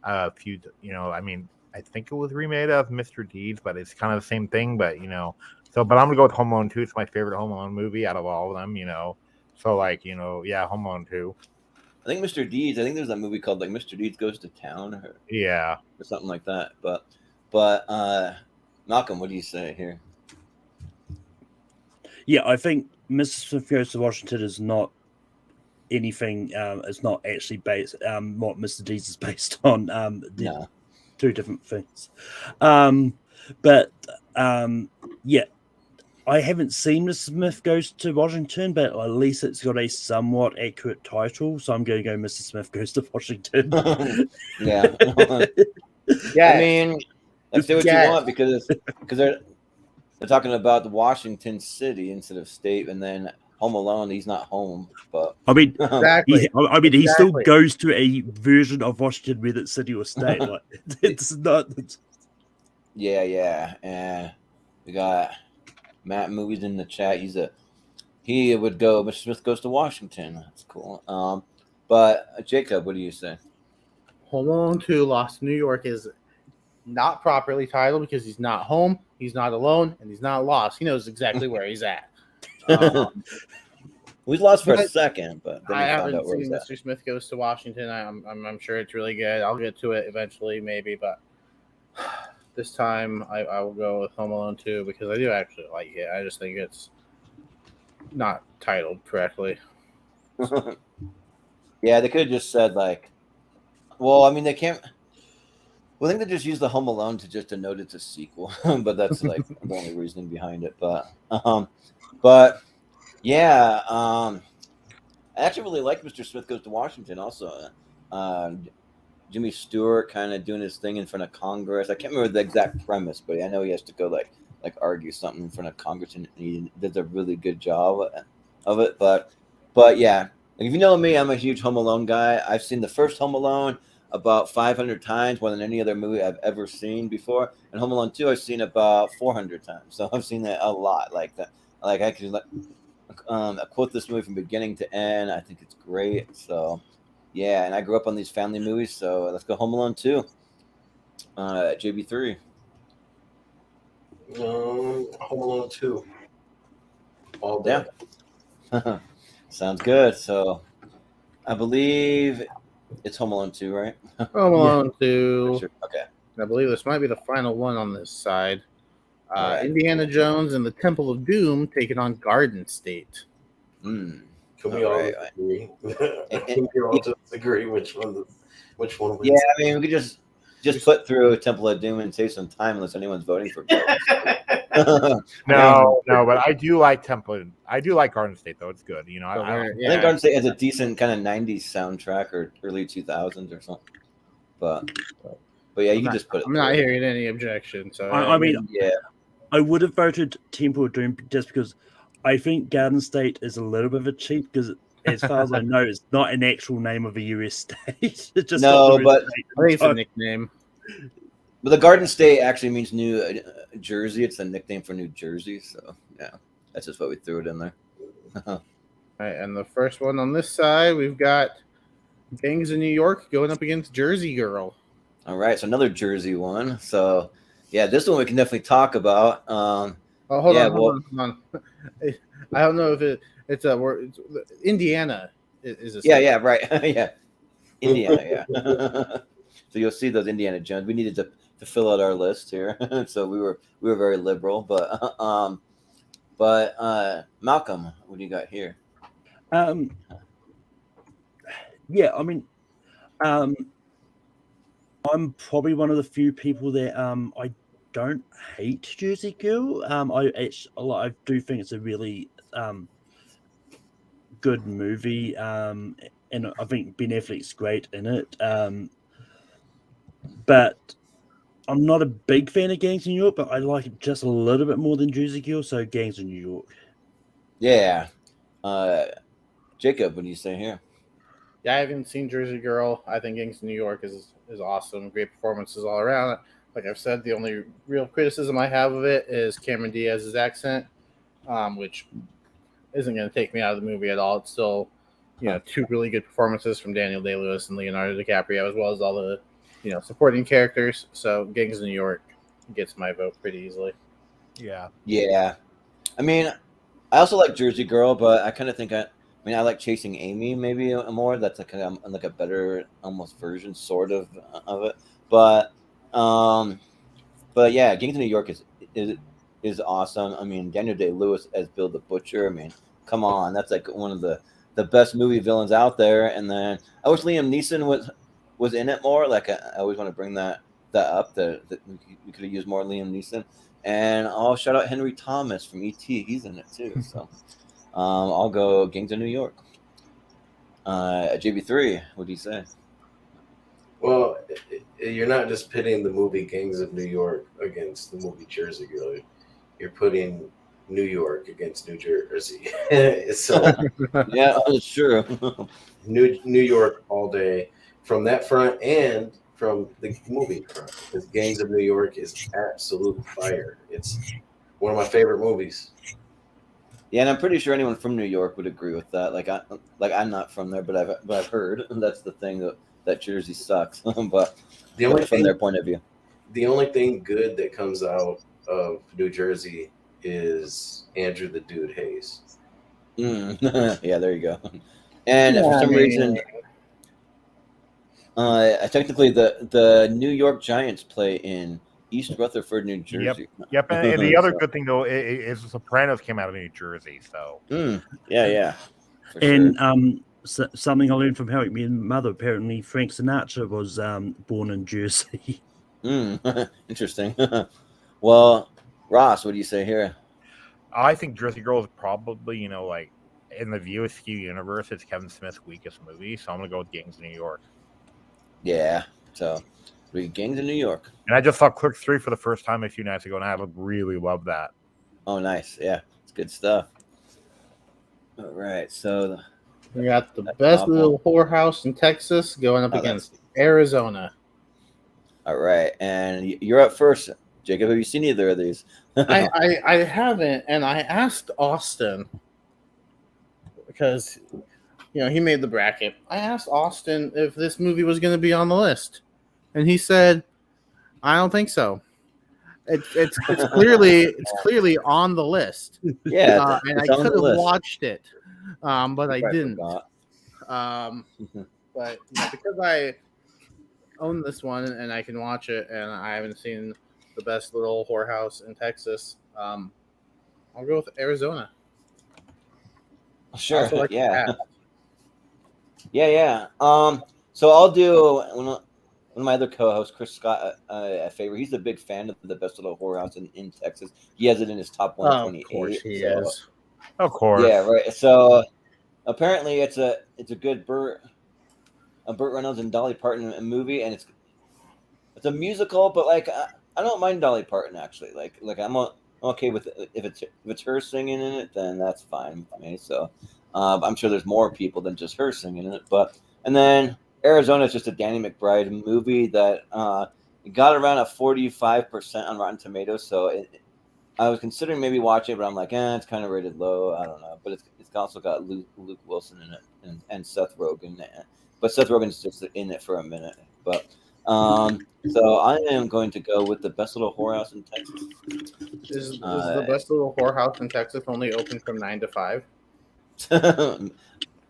a few. I mean, I think it was remade of Mr. Deeds, but it's kind of the same thing. But so. But I'm gonna go with Home Alone 2. It's my favorite Home Alone movie out of all of them. So like yeah, Home Alone 2. I think Mr. Deeds. I think there's a movie called like Mr. Deeds Goes to Town, or something like that. But Malcolm, what do you say here? Yeah, I think Mr. Smith Goes to Washington is not anything. It's not actually based. What Mr. Deeds is based on. No. 2 different things. Yeah, I haven't seen Mr. Smith Goes to Washington, but at least it's got a somewhat accurate title. So I'm going to go Mr. Smith Goes to Washington. Yeah. I mean, let's do what you want, because they're talking about the Washington city instead of state, and then Home Alone, he's not home. But I mean, exactly. He still goes to a version of Washington, whether it's city or state. Like, it's not. Yeah, and we got Matt Movies in the chat. He would go. Mr. Smith Goes to Washington. That's cool. But Jacob, what do you say? Home Alone 2, Lost in New York is not properly titled because he's not home, he's not alone, and he's not lost. He knows exactly where he's at. We lost for a second, but then I found haven't out where seen he's at. Mr. Smith Goes to Washington. I'm sure it's really good. I'll get to it eventually, maybe, but this time I will go with Home Alone 2 because I do actually like it. I just think it's not titled correctly. Yeah, they could have just said like, well, I mean, they can't. Well, I think they just use the Home Alone to just denote it's a sequel, but that's like the only reasoning behind it. But yeah, actually really like Mr. Smith Goes to Washington. Also, Jimmy Stewart kind of doing his thing in front of Congress. I can't remember the exact premise, but I know he has to go like argue something in front of Congress, and he does a really good job of it. But yeah, if you know me, I'm a huge Home Alone guy. I've seen the first Home Alone about 500 times, more than any other movie I've ever seen before. And Home Alone 2, I've seen about 400 times. So I've seen that a lot. Like that. Like I can I quote this movie from beginning to end. I think it's great. So yeah, and I grew up on these family movies. So let's go Home Alone 2. JB3. Home Alone 2. All day. Yeah. Sounds good. So I believe it's Home Alone 2, right? Home Alone 2. Sure. Okay. I believe this might be the final one on this side. Right. Indiana Jones and the Temple of Doom taking on Garden State. Can we all agree? Can we all just agree which one wins? Yeah, I mean, we could just put through Temple of Doom and save some time unless anyone's voting for Garden State. No, but I do like Temple. I do like Garden State, though. It's good. You know, I think Garden State has a decent kind of 90s soundtrack or early 2000s or something. But yeah, you can just put it. I'm not hearing any objection. So I mean, yeah, I would have voted Temple of Doom just because I think Garden State is a little bit of a cheat because, as far as I know, it's not an actual name of a U.S. state. It's just but it's a nickname. But the Garden State actually means New Jersey. It's a nickname for New Jersey. So yeah, that's just what we threw it in there. All right, and the first one on this side, we've got Gangs in New York going up against Jersey Girl. All right, so another Jersey one. So yeah, this one we can definitely talk about. Hold on. I don't know if it's a word. Indiana is a state. Yeah, right. Yeah, Indiana. Yeah. So you'll see those Indiana Jones. We needed to fill out our list here, so we were very liberal. But Malcolm, what do you got here? Yeah, I mean, I'm probably one of the few people that I don't hate Jersey Girl. I do think it's a really good movie, and I think Ben Affleck's great in it. But I'm not a big fan of Gangs in New York, but I like it just a little bit more than Jersey Girl, so Gangs in New York. Yeah. Jacob, what do you say here? Yeah, I haven't seen Jersey Girl. I think Gangs in New York is awesome. Great performances all around. Like I've said, the only real criticism I have of it is Cameron Diaz's accent, which isn't going to take me out of the movie at all. It's still, two really good performances from Daniel Day-Lewis and Leonardo DiCaprio, as well as all the, supporting characters. So Gangs in New York gets my vote pretty easily. Yeah. Yeah. I mean, I also like Jersey Girl, but I kind of think I like Chasing Amy maybe more. That's like a better almost version, sort of it. But yeah, Gangs in New York is awesome. I mean, Daniel Day-Lewis as Bill the Butcher. I mean, come on, that's like one of the best movie villains out there. And then I wish Liam Neeson was in it more. Like I always want to bring that up. That we could have used more Liam Neeson. And I'll shout out Henry Thomas from E.T. He's in it too. So I'll go Gangs of New York. JB3, what do you say? Well, you're not just pitting the movie Gangs of New York against the movie Jersey Girl. You're putting New York against New Jersey. So yeah, it's true. New York all day from that front and from the movie front. Because Gangs of New York is absolute fire. It's one of my favorite movies. Yeah, and I'm pretty sure anyone from New York would agree with that. I'm not from there, but I've heard that's the thing that Jersey sucks. But the only from their point of view, the only thing good that comes out of New Jersey is Andrew the Dude Hayes. Yeah, there you go. And for some reason, technically the New York Giants play in East Rutherford, New Jersey. Yep. And the other good thing though is The Sopranos came out of New Jersey. So yeah. And sure. Something I learned from How I Met Your Mother. Apparently, Frank Sinatra was born in Jersey. Interesting. Well, Ross, what do you say here? I think Jersey Girl is probably in the View Askew universe, it's Kevin Smith's weakest movie, so I'm gonna go with Gangs of New York. Yeah. So, Gangs of New York. And I just saw Clerks 3 for the first time a few nights ago, and I really loved that. Oh, nice. Yeah, it's good stuff. All right, so we got the best little whorehouse in Texas going up against Arizona. All right, and you're up first, Jacob. Have you seen either of these? I haven't, and I asked Austin because he made the bracket. I asked Austin if this movie was going to be on the list, and he said, "I don't think so." It's clearly on the list. Yeah, and I could have watched it, but I didn't. But because I own this one and I can watch it, and I haven't seen the best little whorehouse in Texas, I'll go with Arizona. Sure. Yeah. So I'll do one of my other co-hosts, Chris Scott, a favor. He's a big fan of the best little whorehouse in Texas. He has it in his top 128. Of course he is. Of course. Yeah, right. So apparently it's a good Burt Reynolds and Dolly Parton movie, and it's a musical, but like I don't mind Dolly Parton actually. Like I'm okay with it. If it's her singing in it, then that's fine with me. So I'm sure there's more people than just her singing in it. And then Arizona is just a Danny McBride movie that it got around a 45% on Rotten Tomatoes. So I was considering maybe watching it, but I'm like, it's kind of rated low. I don't know. But it's also got Luke Wilson in it and Seth Rogen. But Seth Rogen's just in it for a minute. But so I am going to go with the best little whorehouse in Texas. Is the best little whorehouse in Texas only open from 9 to 5?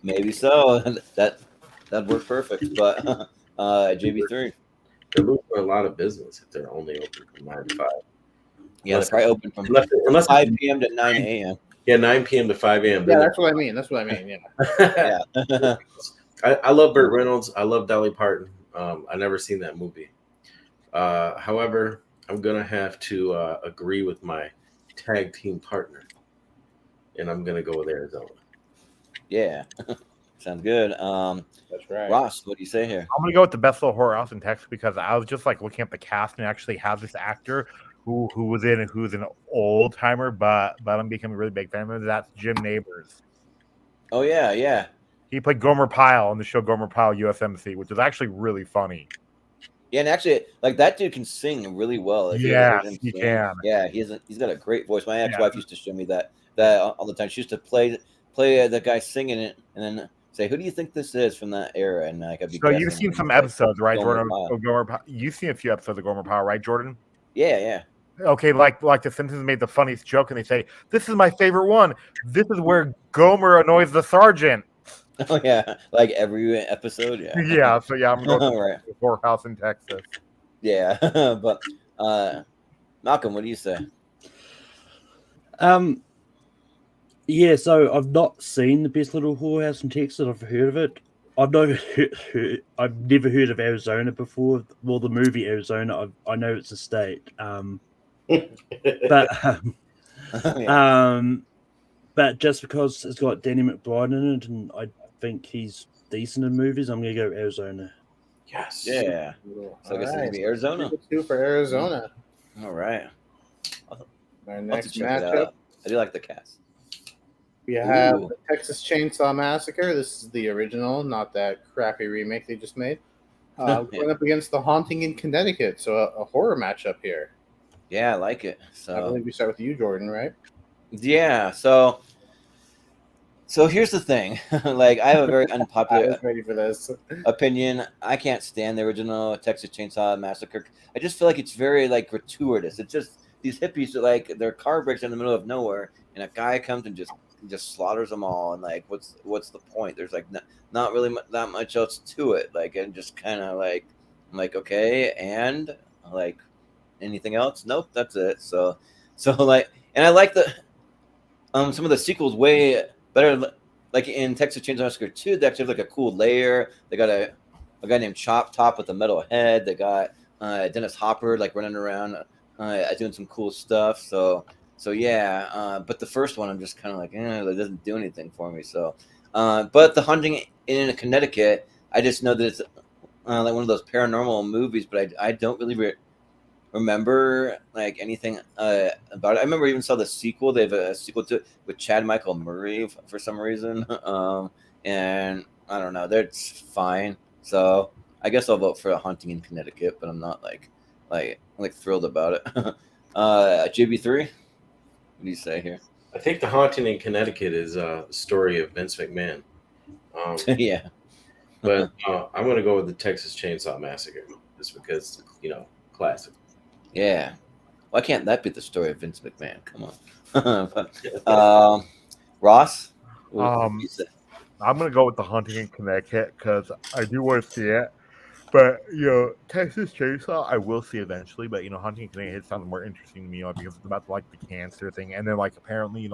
Maybe so. That'd work perfect. But JB3. They're losing a lot of business if they're only open from 9 to 5. Yeah, they're probably open from unless 5 p.m. to 9 a.m. Yeah, 9 p.m. to 5 a.m. Yeah, that's what I mean. Yeah. Yeah. I love Burt Reynolds. I love Dolly Parton. I never seen that movie. However, I'm gonna have to agree with my tag team partner, and I'm gonna go with Arizona. Yeah, sounds good. That's right. Ross, what do you say here? I'm gonna go with the best little whorehouse in Texas because I was just like looking at the cast and actually have this actor who was in it, who's an old timer, but I'm becoming a really big fan of him. That's Jim Neighbors. Oh yeah. He played Gomer Pyle on the show Gomer Pyle USMC, which is actually really funny. Yeah, and actually, like that dude can sing really well. Yeah, he can. Yeah, he's got a great voice. My ex-wife used to show me that all the time. She used to play the guy singing it, and then say, "Who do you think this is from that era?" And like, I'd be. So you've seen some episodes, right, Jordan? Gomer Pyle. You've seen a few episodes of Gomer Pyle, right, Jordan? Yeah. Okay, like the Simpsons made the funniest joke, and they say, "This is my favorite one. This is where Gomer annoys the sergeant." Oh yeah, like every episode. Yeah. Yeah. So yeah, I'm going right. to the whorehouse in Texas. Yeah, but Malcolm, what do you say? Yeah, so I've not seen the best little whorehouse in Texas. I've heard of it. I've never heard of Arizona before. Well, the movie Arizona, I know it's a state. But just because it's got Danny McBride in it, and I think he's decent in movies, I'm gonna go Arizona. Yes. Yeah. So I guess it's gonna be Arizona. 2 for Arizona. All right. Our next matchup. matchup. I do like the cast. We have the Texas Chainsaw Massacre. This is the original, not that crappy remake they just made. Going up against The Haunting in Connecticut. So a horror matchup here. Yeah, I like it. So I believe we start with you, Jordan, right? Yeah. So here's the thing. Like, I have a very unpopular I was ready for this opinion. I can't stand the original Texas Chainsaw Massacre. I just feel like it's very like gratuitous. It's just these hippies are like their car breaks in the middle of nowhere, and a guy comes and just slaughters them all. And like, what's the point? There's like not really that much else to it. Like, and just kind of like, I'm like, okay, and like anything else? Nope, that's it. So like, and I like the some of the sequels way better. Like in Texas Chainsaw Massacre 2, they actually have like a cool layer. They got a guy named Chop Top with a metal head. They got Dennis Hopper like running around doing some cool stuff. So but the first one I'm just kind of like, it doesn't do anything for me. So, but The Haunting in Connecticut, I just know that it's like one of those paranormal movies, but I don't really remember like anything about it. I remember even saw the sequel. They have a sequel to it with Chad Michael Murray for some reason, and I don't know. That's fine. So I guess I'll vote for A Haunting in Connecticut, but I'm not like thrilled about it. JB3, what do you say here? I think The Haunting in Connecticut is the story of Vince McMahon. Yeah. But I'm going to go with the Texas Chainsaw Massacre just because, classic. Yeah. Why can't that be the story of Vince McMahon? Come on. Ross? I'm going to go with The Haunting in Connecticut because I do want to see it. But, Texas Chainsaw, I will see eventually. But, Haunting in Connecticut sounds more interesting to me because it's about, like, the cancer thing. And then, like, apparently,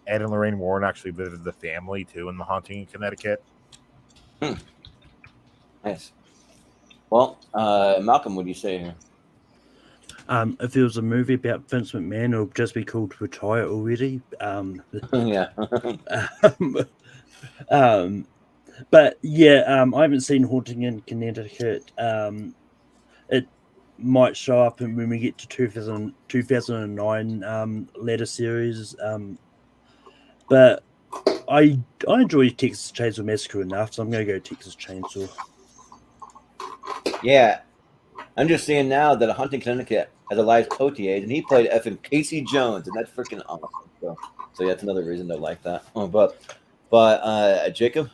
Ed and Lorraine Warren actually visited the family, too, in The Haunting in Connecticut. Nice. Well, Malcolm, what do you say here? If there was a movie about Vince McMahon, it would just be called Retire Already. Yeah. But yeah, I haven't seen Haunting in Connecticut. It might show up when we get to 2009 later series. But I enjoy Texas Chainsaw Massacre enough, so I'm going to go Texas Chainsaw. Yeah. I'm just seeing now that A Haunting in Connecticut has a live Cotier, and he played effing Casey Jones, and that's freaking awesome. So that's another reason to like that. But Jacob?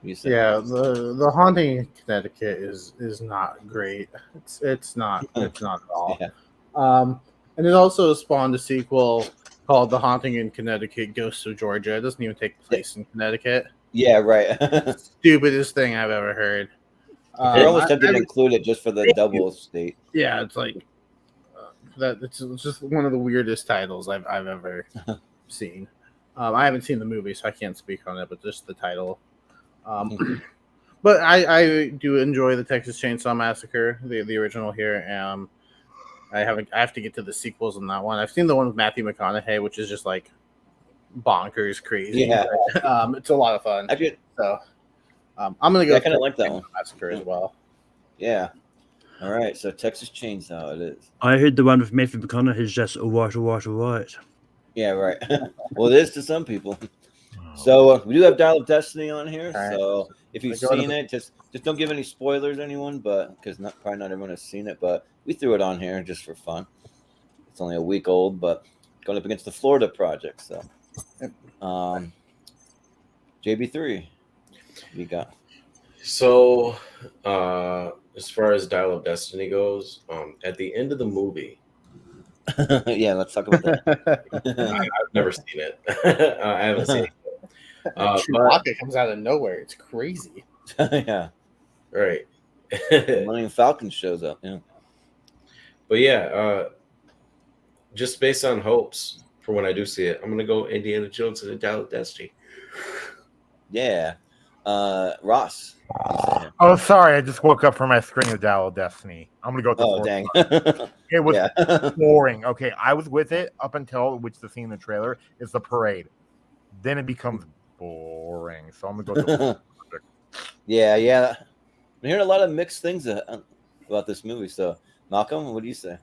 Yeah, the Haunting in Connecticut is not great. It's not at all. Yeah. And it also spawned a sequel called The Haunting in Connecticut Ghosts of Georgia. It doesn't even take place in Connecticut. Yeah, right. Stupidest thing I've ever heard. They almost tempted to include it just for the double state. Yeah, it's like that. It's just one of the weirdest titles I've ever seen. I haven't seen the movie, so I can't speak on it, but just the title. But I do enjoy the Texas Chainsaw Massacre, the original here. I have to get to the sequels on that one. I've seen the one with Matthew McConaughey, which is just like bonkers crazy. Yeah. It's a lot of fun. I'm gonna go. I kind of like that one. Massacre as well. Yeah. All right. So Texas Chainsaw it is. I heard the one with Matthew McConaughey is just all right. Yeah, right. Well, it is to some people. So we do have Dial of Destiny on here. All right. So if you've seen it, just don't give any spoilers, anyone, but because probably not everyone has seen it. But we threw it on here just for fun. It's only a week old, but going up against the Florida Project. So, JB3, you got. So, as far as Dial of Destiny goes, at the end of the movie. Yeah, let's talk about that. I've never seen it. I haven't seen it. Chewbacca comes out of nowhere. It's crazy. Yeah. Right. Millennium Falcon shows up. Yeah. But yeah, just based on hopes for when I do see it, I'm gonna go Indiana Jones and the Dial of Destiny. Yeah. Ross. Oh, sorry. I just woke up from my screen of Dial of Destiny. I'm going to go with the dang. It was boring. Okay, I was with it up until, which the scene in the trailer is the parade. Then it becomes boring. So I'm going to go with the Yeah. I'm hearing a lot of mixed things about this movie. So, Malcolm, what do you say?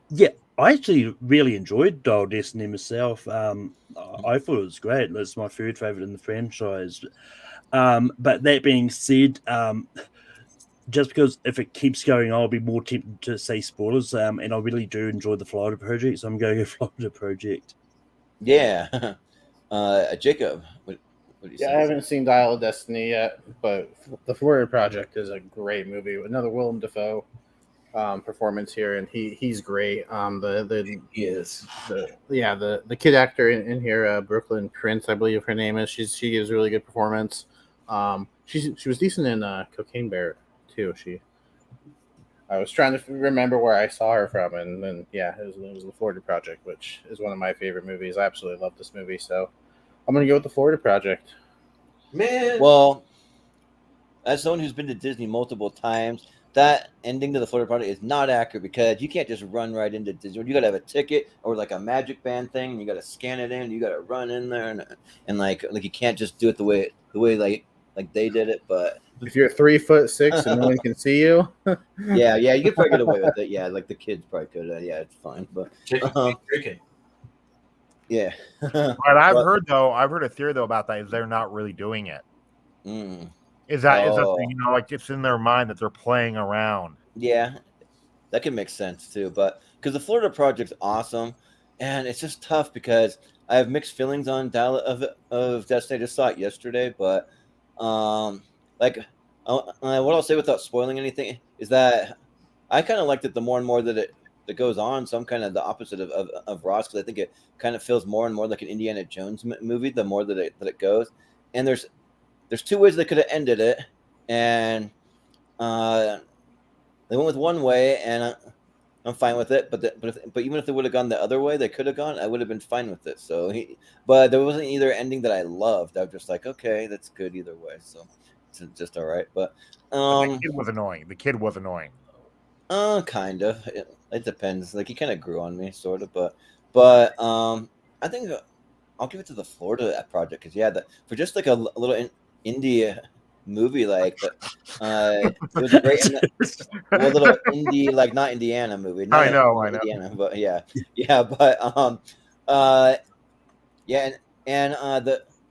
Yeah, I actually really enjoyed Dial of Destiny myself. I thought it was great. It's my third favorite in the franchise. But that being said, just because if it keeps going, I'll be more tempted to say spoilers. And I really do enjoy the Florida Project, so I'm going to go Florida Project. Yeah. Jacob, what do you say? I haven't seen Dial of Destiny yet, but the Florida Project is a great movie. Another Willem Dafoe performance here, and he's great. He is. The kid actor in here, Brooklyn Prince, I believe her name is. She gives a really good performance. She was decent in Cocaine Bear too. I was trying to remember where I saw her from, and then it was the Florida Project, which is one of my favorite movies. I absolutely love this movie, so I'm gonna go with the Florida Project. Man, well, as someone who's been to Disney multiple times, that ending to the Florida Project is not accurate because you can't just run right into Disney World. You got to have a ticket or like a magic band thing. And you got to scan it in. You got to run in there and like you can't just do it the way like they did it. But if you're 3'6" and no one can see you, yeah, you could probably get away with it. Yeah, like the kids probably could. Yeah, it's fine. But yeah. But I've heard a theory though about that is they're not really doing it. Is that like it's in their mind that they're playing around? Yeah, that can make sense too. But because the Florida Project's awesome, and it's just tough because I have mixed feelings on Dial of Destiny. I just saw it yesterday, but what I'll say without spoiling anything is that I kind of liked it the more and more that it goes on. So I'm kind of the opposite of Ross because I think it kind of feels more and more like an Indiana Jones movie the more that it goes. And there's two ways they could have ended it, and they went with one way, and I'm fine with it. But even if they would have gone the other way, they could have gone. I would have been fine with it. So but there wasn't either ending that I loved. I was just like, okay, that's good either way. So it's just all right. But the kid was annoying. Kind of. It depends. Like he kind of grew on me, sort of. But I think I'll give it to the Florida Project because for just like a little India movie like that, it was great. A little indie, like not Indiana movie. I know. Indiana, but but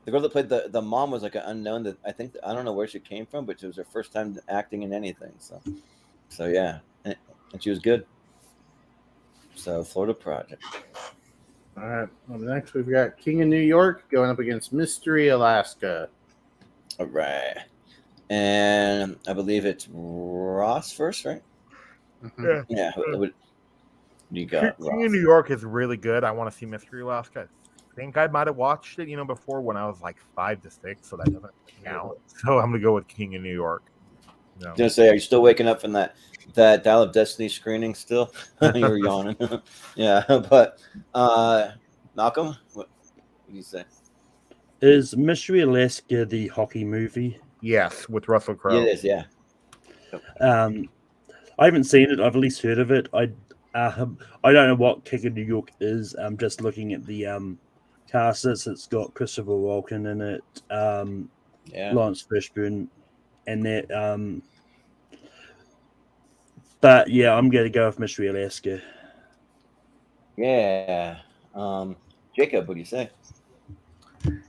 the girl that played the mom was like an unknown that I don't know where she came from, but it was her first time acting in anything. So yeah, and she was good. So Florida Project. All right. Well, next we've got King of New York going up against Mystery Alaska. All right. And I believe it's Ross first, right? Mm-hmm. Yeah. You got King of New York is really good. I want to see Mystery Alaska. I think I might have watched it, before when I was like 5 to 6, so that doesn't count. So I'm gonna go with King of New York. I was gonna say, are you still waking up from that Dial of Destiny screening still? You're yawning. Yeah, but Malcolm, what do you say? Is Mystery Alaska the hockey movie? Yes, with Russell Crowe. It is, yeah. I haven't seen it. I've at least heard of it. I don't know what King of New York is. I'm just looking at the cast. It's got Christopher Walken in it, Lawrence Fishburne, and that. But yeah, I'm going to go with Mystery Alaska. Yeah. Jacob, what do you say?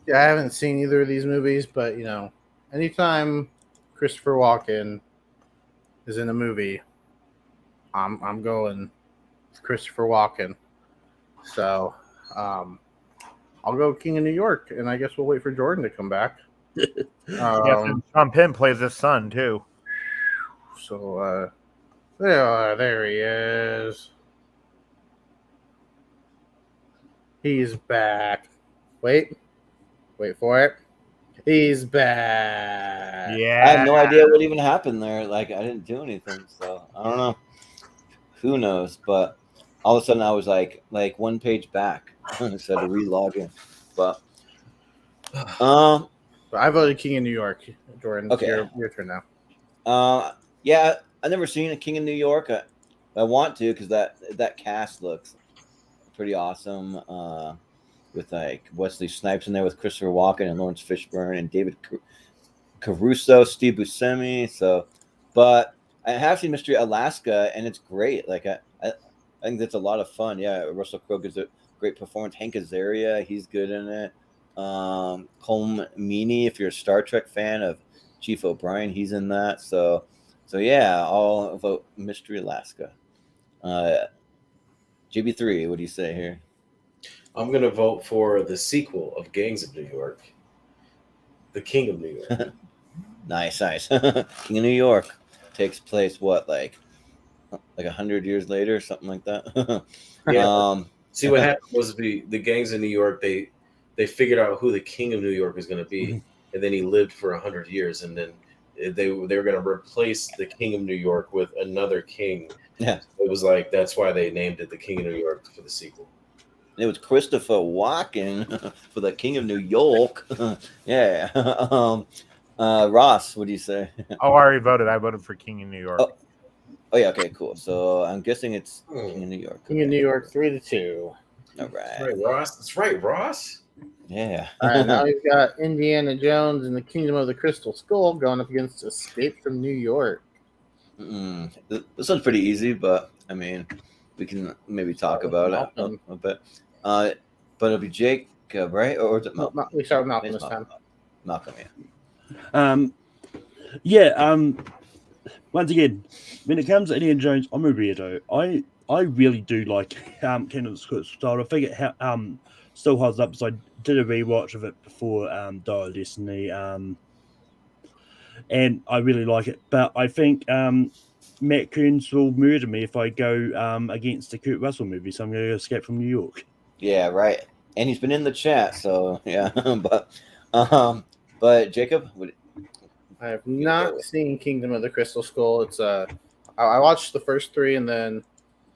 Yeah, I haven't seen either of these movies, but anytime Christopher Walken is in a movie, I'm going with Christopher Walken. So I'll go King of New York, and I guess we'll wait for Jordan to come back. Sean Penn plays his son too. So there he is. He's back. Wait for it. He's back. Yeah. I have no idea what even happened there. Like I didn't do anything, so I don't know. Who knows? But all of a sudden I was like one page back instead of re-log in. But I voted King of New York. Jordan, okay. Your turn now. Yeah, I've never seen a King of New York. I want to because that cast looks pretty awesome. With like Wesley Snipes in there with Christopher Walken and Lawrence Fishburne and David Caruso, Steve Buscemi. So, but I have seen Mystery Alaska and it's great. Like I think that's a lot of fun. Yeah, Russell Crowe gives a great performance. Hank Azaria, he's good in it. Colm Meaney, if you're a Star Trek fan of Chief O'Brien, he's in that. So yeah, I'll vote Mystery Alaska. JB3, what do you say here? I'm going to vote for the sequel of Gangs of New York, The King of New York. Nice. King of New York takes place, what, like 100 years later, something like that? Yeah. See, what happened was the Gangs of New York, they figured out who the King of New York was going to be, and then he lived for 100 years, and then they were going to replace the King of New York with another king. Yeah. It was like, that's why they named it The King of New York for the sequel. It was Christopher Walken for the King of New York. Yeah. Ross, what do you say? Oh, I already voted. I voted for King of New York. Oh yeah, okay, cool. So I'm guessing it's King of New York. King of New York, 3-2. All right. That's right, Ross. That's right, Ross. Yeah. All right, now we've got Indiana Jones and the Kingdom of the Crystal Skull going up against Escape from New York. This one's pretty easy, but I mean, we can maybe talk about it a bit. But it'll be Jacob, right? Or is it Malcolm? We start with Malcolm this time. Malcolm, yeah. Once again, when it comes to Indiana Jones, I'm a weirdo. I really do like Kingdom of the Crystal Skull. I think it still holds up, because I did a rewatch of it before Dial of Destiny, and I really like it. But I think Matt Coons will murder me if I go against the Kurt Russell movie, so I'm going to Escape from New York. Yeah, right. And he's been in the chat, so yeah. but Jacob, I have not seen Kingdom of the Crystal Skull. It's I watched the first three, and then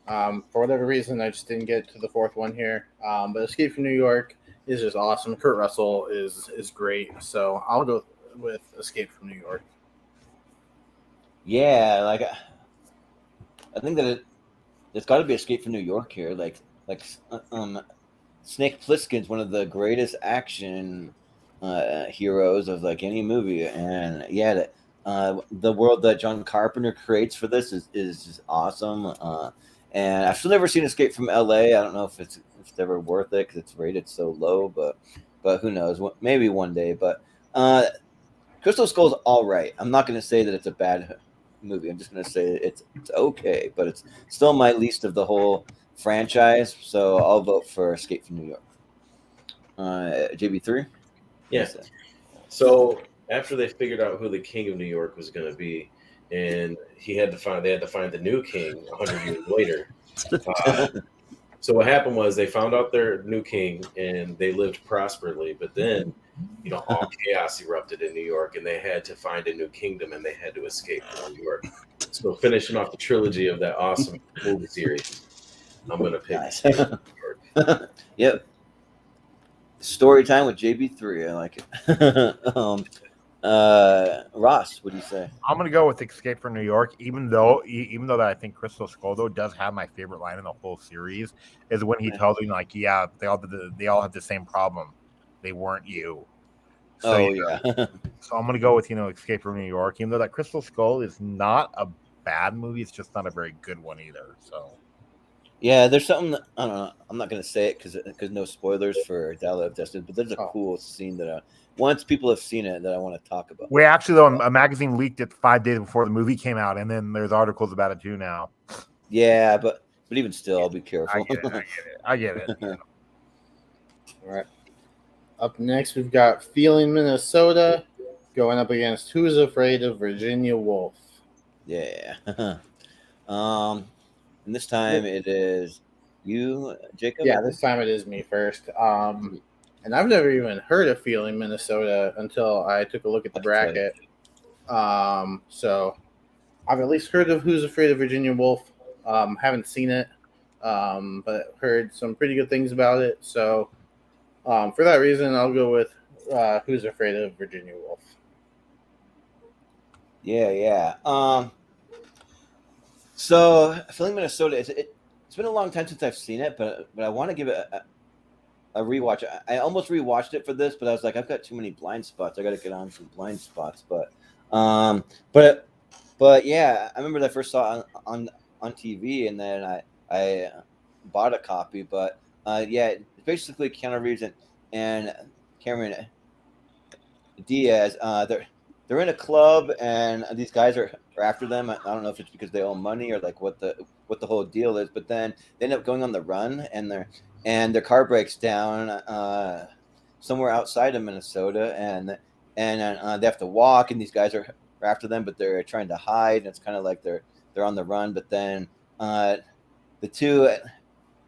for whatever reason, I just didn't get to the fourth one here. But Escape from New York is just awesome. Kurt Russell is great, so I'll go with Escape from New York. Yeah, like I think that it's got to be Escape from New York here. Like Snake Plissken's one of the greatest action heroes of like any movie, and yeah, the world that John Carpenter creates for this is just awesome. And I've still never seen Escape from L.A. I don't know if it's ever worth it because it's rated so low, but who knows? Maybe one day. But Crystal Skull's all right. I'm not going to say that it's a bad movie. I'm just going to say it's okay, but it's still my least of the whole franchise. So I'll vote for Escape from New York. JB3. Yeah. So after they figured out who the King of New York was going to be, and they had to find the new king 100 years later. So what happened was they found out their new king, and they lived prosperously. But then, all chaos erupted in New York, and they had to find a new kingdom, and they had to escape from New York. So finishing off the trilogy of that awesome movie series, I'm going to pick Escape from New York. Yep. Story time with JB3. I like it. Ross, what do you say? I'm gonna go with Escape from New York, even though that I think Crystal Skull though does have my favorite line in the whole series, is when he tells him like, yeah, they all have the same problem, they weren't you. So, so I'm gonna go with Escape from New York, even though that Crystal Skull is not a bad movie, it's just not a very good one either. So yeah, there's something I don't know. I'm not gonna say it because no spoilers for Dial of Destiny, but there's a cool scene that once people have seen it that I want to talk about. We actually, though, a magazine leaked it 5 days before the movie came out, and then there's articles about it too now. Yeah, but even still, I'll be careful. I get it. All right. Up next, we've got Feeling Minnesota going up against Who's Afraid of Virginia Woolf. Yeah. And this time it is you, Jacob? Yeah, this time it is me first. And I've never even heard of Feeling Minnesota until I took a look at the bracket. So I've at least heard of Who's Afraid of Virginia Woolf. Haven't seen it, but heard some pretty good things about it. So for that reason, I'll go with Who's Afraid of Virginia Woolf. Yeah. So Feeling Minnesota, it's been a long time since I've seen it, but I want to give it a rewatch. I almost rewatched it for this, but I was like, I've got too many blind spots. I got to get on some blind spots. But yeah, I remember that I first saw it on TV, and then I bought a copy. But yeah, it's basically Keanu Reeves and Cameron Diaz. They're in a club, and these guys are after them. I don't know if it's because they owe money or like what the whole deal is. But then they end up going on the run, and their car breaks down somewhere outside of Minnesota, and they have to walk, and these guys are after them, but they're trying to hide, and it's kind of like they're on the run. But then the two at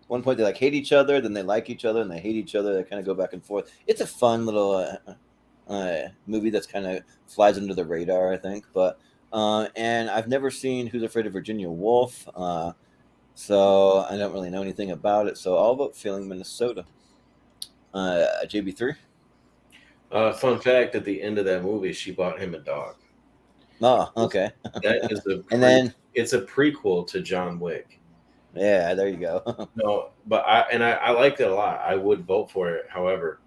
one point they like hate each other, then they like each other, and they hate each other. They kind of go back and forth. It's a fun little movie that's kind of flies under the radar, I think. But and I've never seen Who's Afraid of Virginia Woolf. So I don't really know anything about it. So I'll vote Feeling Minnesota. JB3. Fun fact: at the end of that movie, she bought him a dog. Oh, okay. That is the and then It's a prequel to John Wick. Yeah, there you go. No, but I liked it a lot. I would vote for it. However,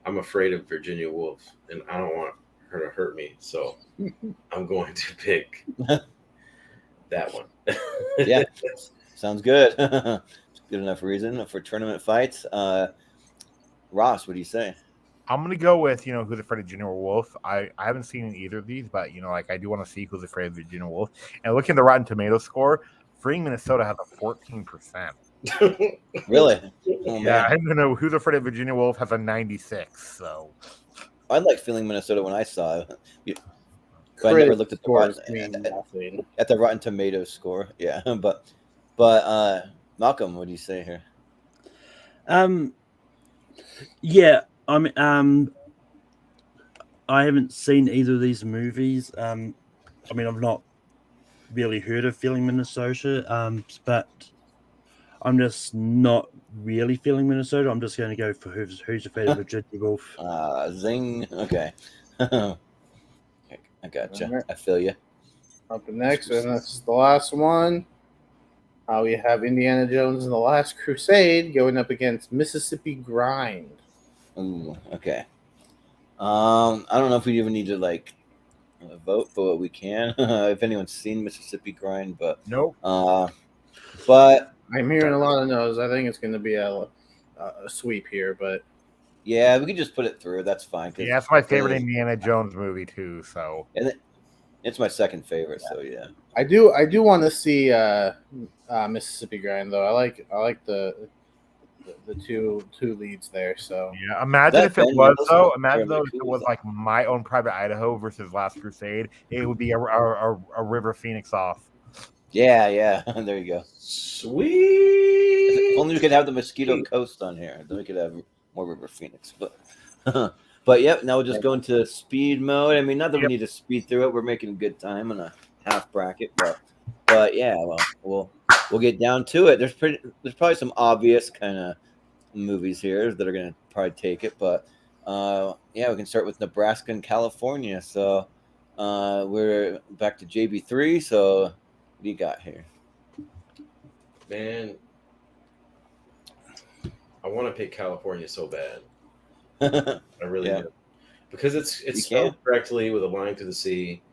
I'm afraid of Virginia Woolf, and I don't want her to hurt me. So I'm going to pick that one. Yeah, sounds good. Good enough reason for tournament fights. Ross, what do you say? I'm gonna go with Who's Afraid of Virginia Woolf. I haven't seen either of these, but like I do want to see Who's Afraid of Virginia Woolf. And looking at the Rotten Tomatoes score, Freeing Minnesota has a 14%. Really? Oh, yeah, I don't know. Who's Afraid of Virginia Woolf has a 96. So I like Feeling Minnesota when I saw it. But I never looked at the Rotten Tomatoes score. Yeah, but Malcolm, what do you say here? Yeah, I haven't seen either of these movies. I've not really heard of Feeling Minnesota, but I'm just not really feeling Minnesota. I'm just going to go for Who's Afraid of Virginia Woolf. Zing. Okay. I gotcha. Right. I feel you. Up next, and that's the last one. We have Indiana Jones and the Last Crusade going up against Mississippi Grind. Ooh, okay. I don't know if we even need to vote for what we can. If anyone's seen Mississippi Grind, but nope. But I'm hearing a lot of no's. I think it's going to be a sweep here, but yeah, we can just put it through. That's fine. Yeah, that's my favorite Indiana Jones movie too. So and it's my second favorite. So yeah, I do want to see Mississippi Grind though. I like the two leads there. So yeah, imagine if it was like My Own Private Idaho versus Last Crusade. It would be a River Phoenix off. Yeah. There you go. Sweet. If only we could have the Mosquito Coast on here. Then we could have more River Phoenix. But yep. Now we're just going to speed mode. I mean, not that we need to speed through it. We're making good time on a half bracket, but yeah. Well, we'll get down to it. There's probably some obvious kind of movies here that are going to probably take it, but yeah, we can start with Nebraska and California. So we're back to JB3. So what do you got here? Man, I want to pick California so bad. I really do, because it's spelled correctly with a line through the C,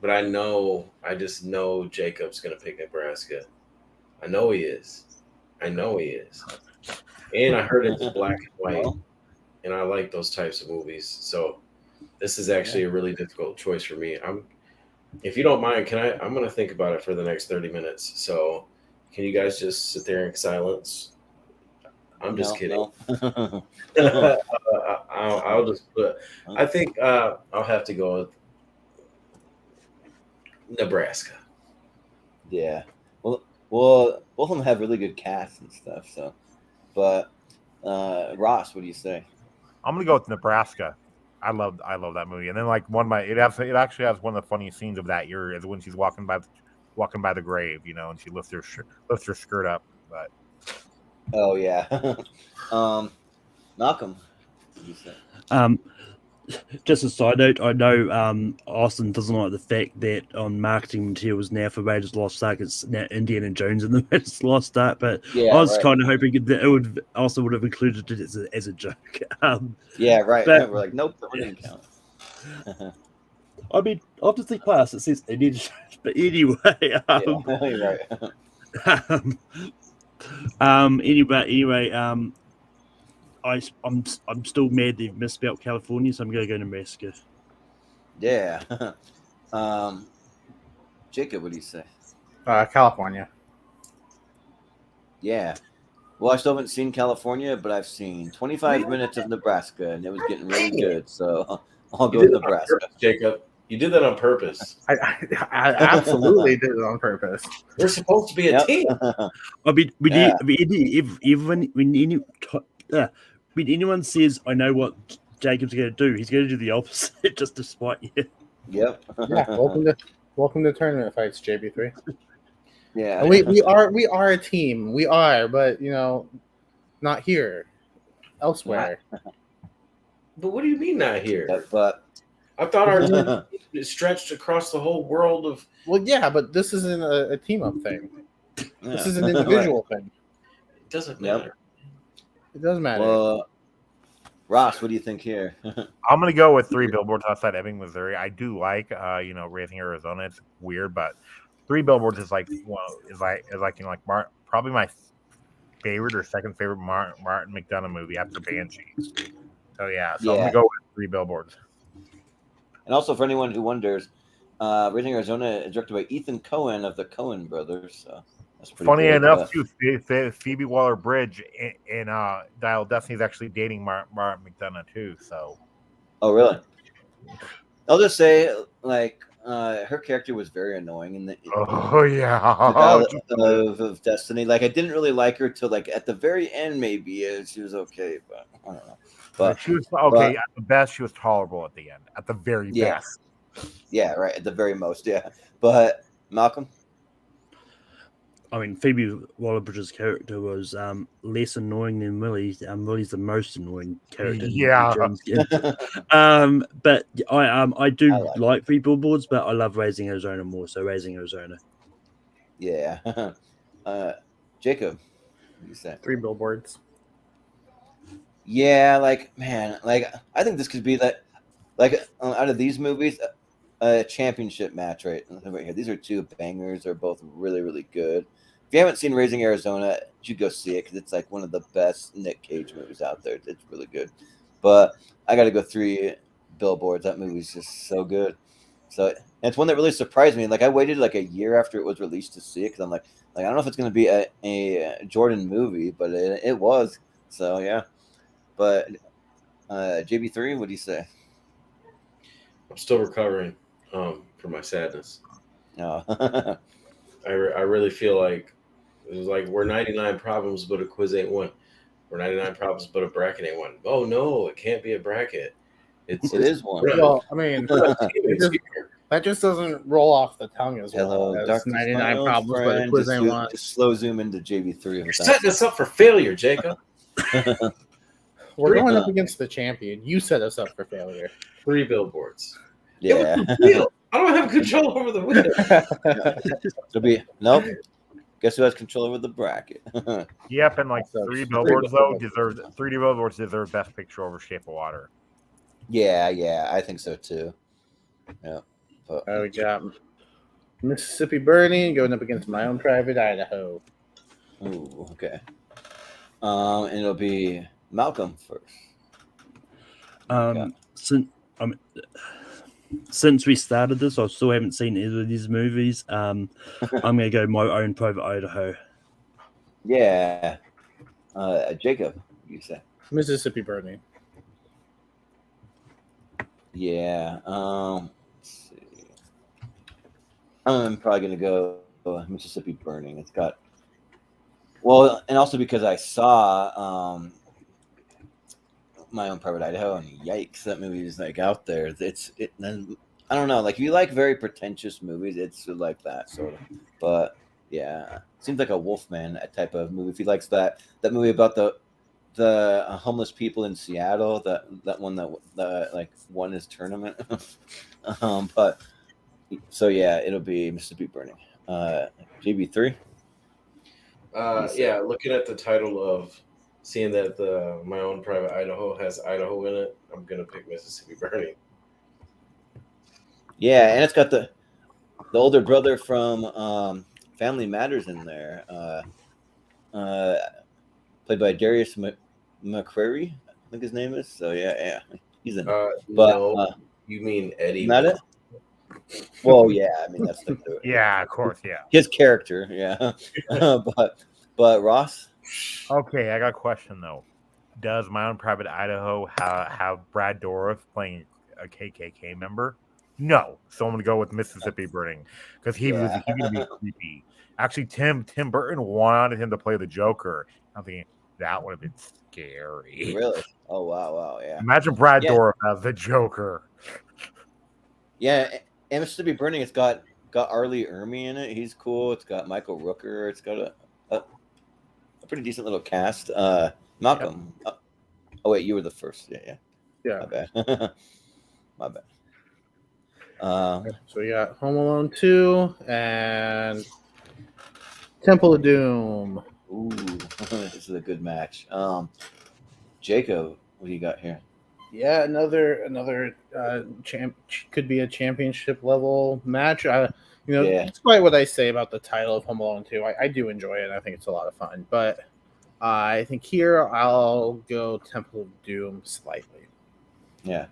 but I just know Jacob's gonna pick Nebraska. I know he is, and I heard it's black and white, and I like those types of movies. So this is actually a really difficult choice for me. If you don't mind, I'm gonna think about it for the next 30 minutes. So can you guys just sit there in silence? I'm just kidding. No. I'll just put. I think I'll have to go with Nebraska. Yeah. Well, both of them have really good casts and stuff. So, but Ross, what do you say? I'm gonna go with Nebraska. I love that movie. And then it actually has one of the funniest scenes of that year is when she's walking by the grave, and she lifts her skirt up. But oh yeah. Malcolm, what do you say? Just a side note, I know Austin doesn't like the fact that on marketing materials now for Raiders Lost Ark, it's now Indiana Jones in the Raiders Lost Ark, but I was kind of hoping that it would have included it as a joke. Yeah, right. But, we're like, nope, that didn't count. I mean, obviously class, it says Indiana Jones, but anyway. Anyway, I'm still mad they've misspelled California, so I'm going to go to Nebraska. Yeah. Jacob, what do you say? California. Yeah. Well, I still haven't seen California, but I've seen 25 minutes of Nebraska, and it was getting really good. So I'll go with Nebraska. Purpose, Jacob, you did that on purpose. I absolutely did it on purpose. We're supposed to be a team. When anyone says, I know what Jacob's going to do, he's going to do the opposite just to spite you. Yep. Yeah, welcome to tournament fights, JB3. Yeah. And we are a team. We are, but not here. Elsewhere. But what do you mean not here? But I thought our team stretched across the whole world of. Well, yeah, but this isn't a team up thing. Yeah. This is an individual thing. It doesn't matter. It does matter. Well, Ross, what do you think here? I'm gonna go with 3 Billboards Outside Ebbing, Missouri. I do like, Raising Arizona. It's weird, but 3 Billboards is like, probably my favorite or second favorite Martin McDonagh movie after Banshee. So I'm gonna go with 3 Billboards. And also, for anyone who wonders, Raising Arizona is directed by Ethan Coen of the Coen brothers. So that's pretty funny good, enough, too. Phoebe Waller-Bridge in Dial of Destiny is actually dating Martin McDonagh too. So, oh really? I'll just say, like, her character was very annoying in the Dial of Destiny. Like, I didn't really like her till like at the very end. Maybe she was okay, but I don't know. But she was okay at the best. She was tolerable at the end. At the very best. Yeah, right. At the very most, yeah. But Malcolm. I mean, Phoebe Waller-Bridge's character was less annoying than Willie's. Willie's the most annoying character. But I do like 3 Billboards, but I love Raising Arizona more. So Raising Arizona. Yeah. Jacob, what do you say? 3 Billboards. Yeah, like, man, like, I think this could be that, like, out of these movies, a championship match right here. These are 2 bangers. They're both really, really good. If you haven't seen Raising Arizona, you should go see it because it's like one of the best Nick Cage movies out there. It's really good. But I got to go 3 Billboards. That movie's just so good. So it's one that really surprised me. Like, I waited like a year after it was released to see it because I'm like, I don't know if it's going to be a Jordan movie, but it was. So yeah. But JB3, what do you say? I'm still recovering from my sadness. No. I really feel like it was like we're 99 problems, but a quiz ain't one. We're 99 problems, but a bracket ain't one. Oh no, it can't be a bracket. It is one. Well, I mean, that just doesn't roll off the tongue as well. As 99 problems, but a quiz ain't one. Just slow zoom into JB3. You're setting us up for failure, Jacob. We're going up against the champion. You set us up for failure. 3 Billboards. Yeah. I don't have control over the wheel. It'll be nope. Guess who has control over the bracket? Yep, and like 3 Billboards deserve Best Picture over Shape of Water. Yeah, I think so too. Yeah. We got Mississippi Burning going up against My Own Private Idaho. Ooh, okay. And it'll be Malcolm first. Since we started this, I still haven't seen either of these movies. I'm going to go My Own Private Idaho. Yeah. Jacob, you say? Mississippi Burning. Yeah. Let's see. I'm probably going to go Mississippi Burning. It's got... Well, and also because I saw... My Own Private Idaho, and yikes, that movie is like out there. I don't know, like if you like very pretentious movies, it's like that sort of. But yeah, seems like a Wolfman type of movie. If he likes that movie about the homeless people in Seattle, that one that like won his tournament. But so yeah, it'll be Mississippi Burning. JB3. Yeah, looking at the title of. Seeing that My Own Private Idaho has Idaho in it, I'm gonna pick Mississippi Burning. Yeah, and it's got the older brother from Family Matters in there, played by Darius McCrary, I think his name is. So yeah, he's in it. But no, you mean Eddie? Not it. Well, yeah, I mean that's the yeah, of course, yeah. His character, yeah. but Ross. Okay, I got a question though. Does My Own Private Idaho have Brad Dourif playing a KKK member? No, so I'm gonna go with Mississippi Burning because he was gonna be creepy. Actually, Tim Burton wanted him to play the Joker. I'm thinking that would have been scary. Really? Oh wow, yeah. Imagine Brad Dourif as the Joker. Yeah, and Mississippi Burning. It's got Arlie Ermey in it. He's cool. It's got Michael Rooker. It's got a pretty decent little cast. Malcolm. Yep. Oh wait, you were the first. Yeah. My bad. So we got Home Alone 2 and Temple of Doom. Ooh, this is a good match. Jacob, what do you got here? Yeah, another could be a championship level match. Despite what I say about the title of Home Alone 2, I do enjoy it. I think it's a lot of fun. But I think here I'll go Temple of Doom slightly. Yeah.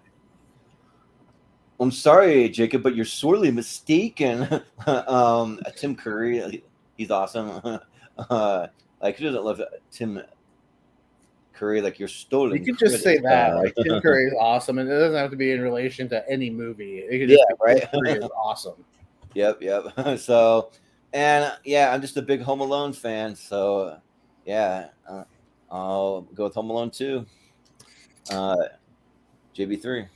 I'm sorry, Jacob, but you're sorely mistaken. Tim Curry, he's awesome. Like, who doesn't love Tim Curry? Like, you're stolen. You could just say that. Like, Tim Curry is awesome, and it doesn't have to be in relation to any movie. It could just be right. Tim Curry is awesome. Yep. So, and I'm just a big Home Alone fan. So, yeah, I'll go with Home Alone 2. JB3.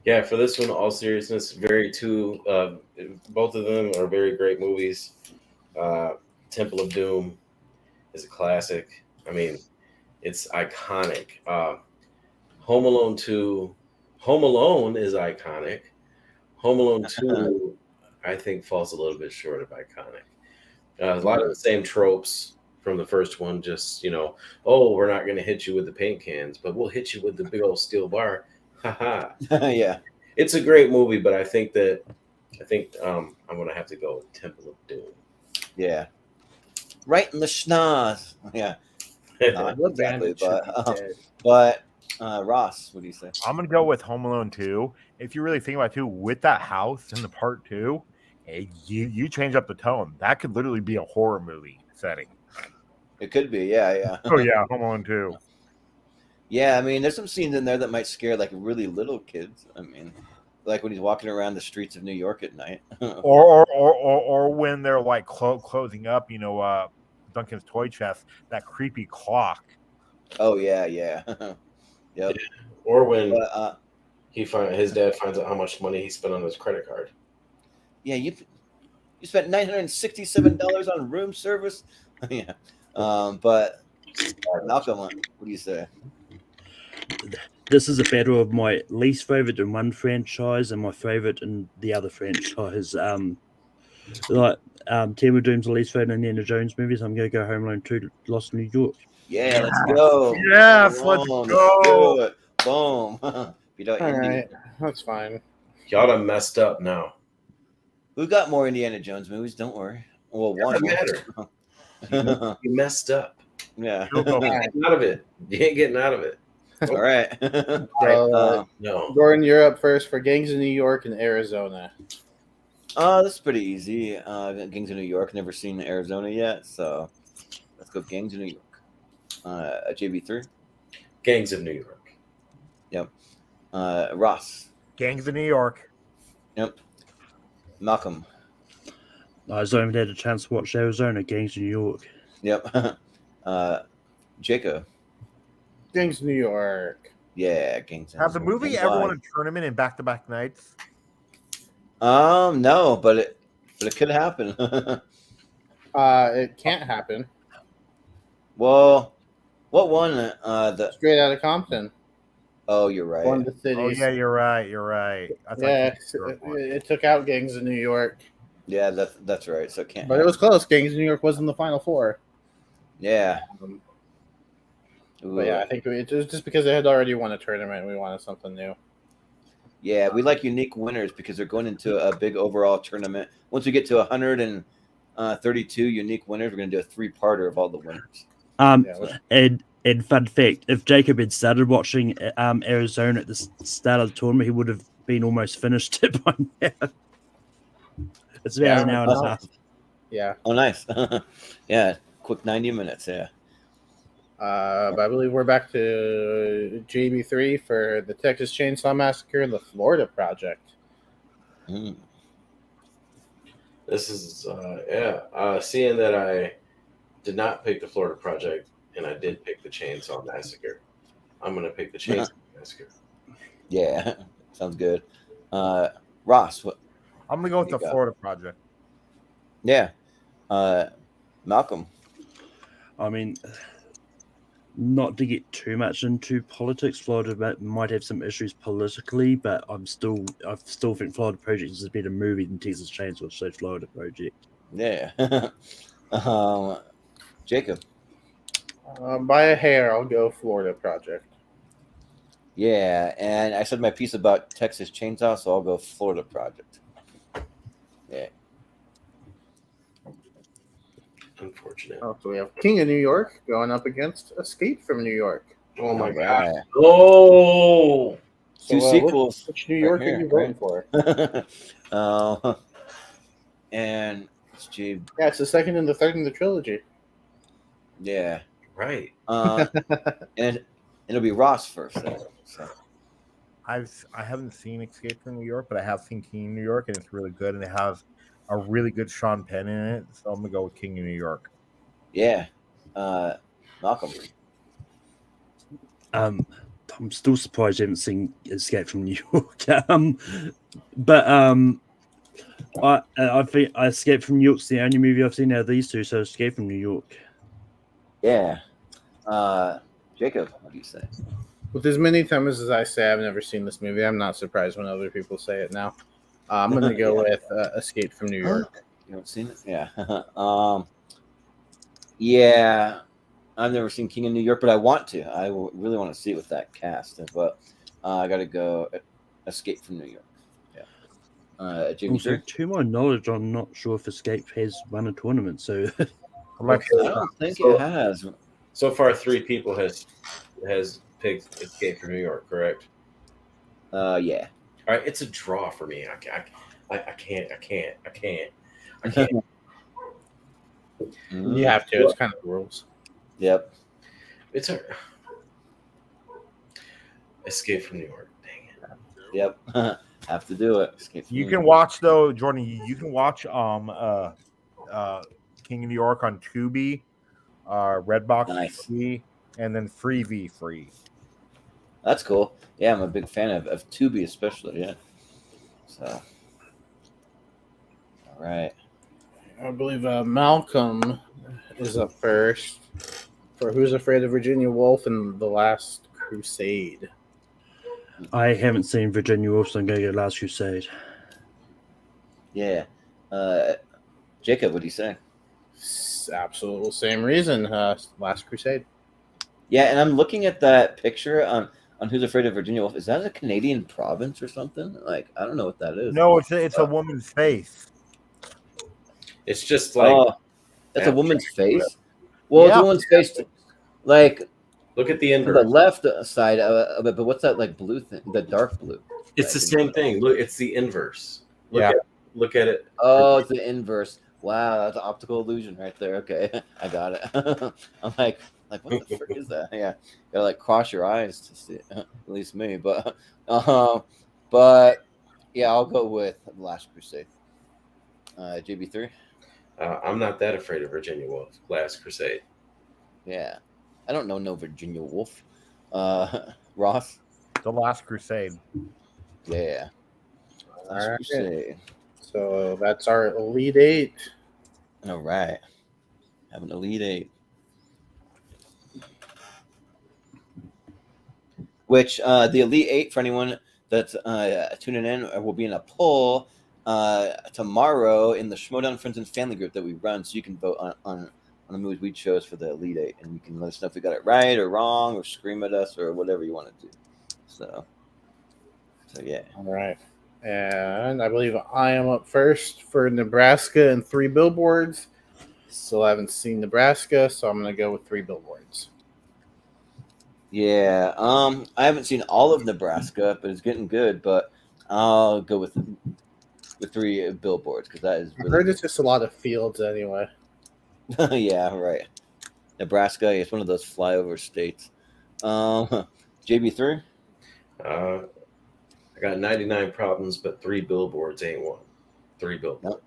Yeah, for this one, all seriousness, both of them are very great movies. Temple of Doom is a classic. I mean, it's iconic. Home Alone 2, Home Alone is iconic. Home Alone 2, I think, falls a little bit short of iconic. A lot of the same tropes from the first one, just, we're not going to hit you with the paint cans, but we'll hit you with the big old steel bar. Haha. Yeah. It's a great movie, but I think I'm going to have to go with Temple of Doom. Yeah. Right in the schnoz. Yeah. Not exactly, but Ross, what do you say? I'm gonna go with Home Alone 2. If you really think about it, too, with that house in the part 2, you change up the tone. That could literally be a horror movie setting. It could be, yeah. Oh yeah, Home Alone 2. Yeah, I mean, there's some scenes in there that might scare like really little kids. I mean, like when he's walking around the streets of New York at night, or when they're like closing up, Duncan's toy chest, that creepy clock. Oh yeah. Yep. Or when his dad finds out how much money he spent on his credit card. Yeah, you spent $967 on room service. Yeah. But Malcolm, what do you say? This is a battle of my least favorite in one franchise and my favorite in the other franchise. Temple of Doom's the least favorite in the Indiana Jones movies. I'm going to go Home Alone 2, Lost in New York. Yeah, let's go. Yes, let's go. Let's Boom. All right, that's fine. Y'all done messed up now. We've got more Indiana Jones movies. Don't worry. Well, doesn't matter. You messed up. Yeah. You ain't getting out of it. You ain't getting out of it. All right. So, no. Gordon, you're up first for Gangs of New York and Arizona. That's pretty easy. Gangs of New York. Never seen Arizona yet, so let's go Gangs of New York. JB3. Gangs of New York. Yep. Ross. Gangs of New York. Yep. Malcolm. I haven't even had a chance to watch Arizona. Gangs of New York. Yep. Jacob. Gangs of New York. Yeah, Gangs. Has the movie ever won a tournament in back-to-back nights? No, but it could happen. It can't happen. Well, what won the Straight Outta Compton? Oh, you're right. One of the cities. Oh yeah, you're right. It took out Gangs of New York. Yeah, that's right. So it can't. But it was close. Gangs of New York was in the Final Four. Yeah. But yeah, I think it was just because they had already won a tournament and we wanted something new. Yeah, we like unique winners because they're going into a big overall tournament. Once we get to 132 unique winners, we're going to do a 3-parter of all the winners. And fun fact, if Jacob had started watching Arizona at the start of the tournament, he would have been almost finished it by now. It's about an hour and a half. Yeah. Oh, nice. Yeah, quick 90 minutes, yeah. But I believe we're back to JB3 for the Texas Chainsaw Massacre and the Florida Project. This is, seeing that I did not pick the Florida Project and I did pick the Chainsaw Massacre, I'm going to pick the Chainsaw Massacre. Yeah, sounds good. Ross, what? I'm going to go with the Florida Project. Yeah. Malcolm. I mean, not to get too much into politics, Florida might have some issues politically, but I still think Florida Project is a better movie than Texas Chainsaw, so Florida Project. Yeah. Jacob. By a hair, I'll go Florida Project. Yeah, and I said my piece about Texas Chainsaw, so I'll go Florida Project. Yeah. Unfortunate. Oh, so we have King of New York going up against Escape from New York. Oh my God! Oh, two sequels. Which New York are you voting for? And it's G. Yeah, it's the second and the third in the trilogy. Yeah. Right. And it'll be Ross first. So. I haven't seen Escape from New York, but I have seen King of New York, and it's really good, and it has a really good Sean Penn in it. So I'm gonna go with King of New York. Yeah. Malcolm. I'm still surprised you haven't seen Escape from New York. But I think Escape from New York's the only movie I've seen out of these two, so Escape from New York. Yeah. Jacob, what do you say? With as many times as I say I've never seen this movie, I'm not surprised when other people say it now. I'm going to go with Escape from New York. You haven't seen it? Yeah. Yeah. I've never seen King of New York, but I want to. I really want to see it with that cast. But I got to go Escape from New York. Yeah. Jimmy, also, to my knowledge, I'm not sure if Escape has won a tournament. So I don't think it has. So far, 3 people has picked Escape from New York, correct? Yeah. All right, it's a draw for me. I can't. You have to. It's kind of the rules. Yep. It's a Escape from New York. Dang it. Yep. Have to do it. You can watch though, Jordan. You can watch King of New York on Tubi, Redbox free, and then Freevee free. That's cool. Yeah, I'm a big fan of Tubi, especially. Yeah. So. All right. I believe Malcolm is up first for Who's Afraid of Virginia Woolf and The Last Crusade. I haven't seen Virginia Woolf, so I'm going to go Last Crusade. Yeah. Jacob, what do you say? Absolute same reason. Last Crusade. Yeah, and I'm looking at that picture on Who's Afraid of Virginia Woolf. Is that a Canadian province or something? Like, I don't know what that is. No, it's a woman's face. It's just like that's a woman's face. Well, it's a woman's face. Like, look at the inverse. The left side of it, but what's that like blue thing? The dark blue. It's the same thing. Look, it's the inverse. Look at it. Oh, it's the inverse. Wow, that's an optical illusion right there. Okay, I got it. I'm like, what the frick is that? Yeah, you gotta like cross your eyes to see it. At least me, but yeah, I'll go with The Last Crusade. JB3. I'm not that afraid of Virginia Woolf. Last Crusade. Yeah, I don't know no Virginia Woolf. Ross. The Last Crusade. Yeah. Last Crusade. So that's our Elite 8. All right. Have an Elite 8. Which the Elite 8, for anyone that's tuning in, will be in a poll tomorrow in the Schmodown Friends and Family group that we run, so you can vote on the movies we chose for the Elite 8, and you can let us know if we got it right or wrong, or scream at us, or whatever you want to do. So yeah. All right. And I believe I am up first for Nebraska and 3 Billboards. Still haven't seen Nebraska, so I'm going to go with 3 Billboards. Yeah. I haven't seen all of Nebraska, but it's getting good. But I'll go with 3 Billboards because that is. Really I heard it's just a lot of fields anyway. Yeah, right. Nebraska is one of those flyover states. JB3. I got 99 problems, but 3 Billboards ain't one. 3 Billboards.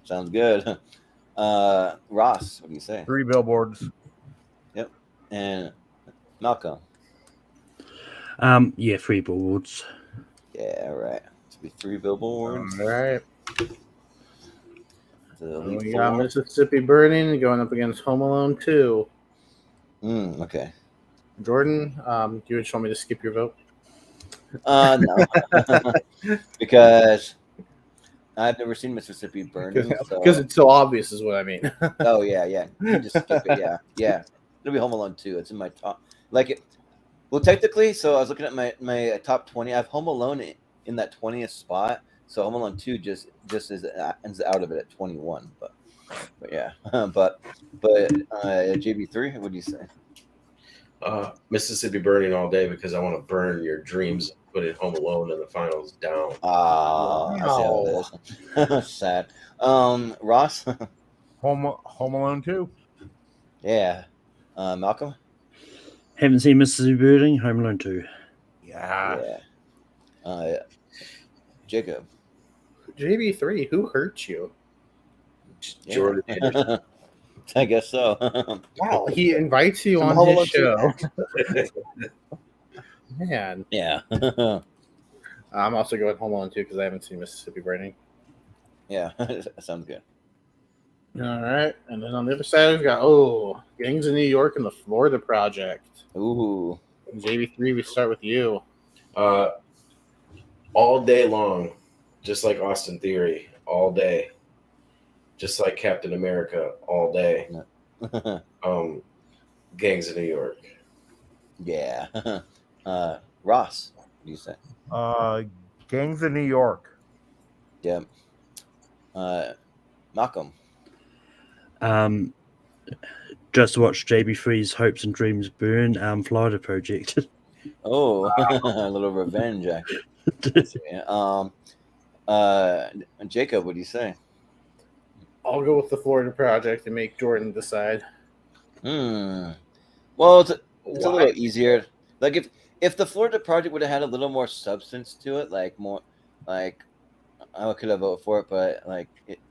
Sounds good. Ross, what do you say? 3 Billboards. Yep. And Malcolm. Yeah, 3 Billboards. Yeah, all right. It's be 3 Billboards. All right. So we got Mississippi Burning going up against Home Alone 2. Okay. Jordan, you just want me to skip your vote? No, because I've never seen Mississippi Burning. Because it's so obvious, is what I mean. Oh yeah. You just skip it. Yeah. It'll be Home Alone 2. It's in my top. Well, technically, so I was looking at my top 20. I have Home Alone in that 20th spot. So Home Alone 2 just ends out of it at 21. But yeah. but JB3, what do you say? Mississippi Burning all day because I want to burn your dreams. Put it Home Alone in the finals down. I see how it is. Sad. Ross. Home Alone 2. Yeah. Malcolm. Haven't seen Mississippi Burning. Home Alone 2. Yeah. Jacob. JB3, who hurt you? Jordan Anderson. I guess so. Wow, he invites you on his show. Man. Yeah. I'm also going Home Alone 2 because I haven't seen Mississippi Burning. Yeah, that sounds good. All right, and then on the other side we've got Gangs of New York and the Florida Project. Ooh. JB3, we start with you. All day long, just like Austin Theory, all day. Just like Captain America, all day. Gangs of New York. Yeah. Ross, what do you say? Gangs of New York. Yep. Malcolm. Just watched JB3's Hopes and Dreams Burn. Florida Project. Oh, a little revenge action. Jacob, what do you say? I'll go with the Florida Project and make Jordan decide. Well, it's a little easier. Like if the Florida Project would have had a little more substance to it, I could have voted for it, but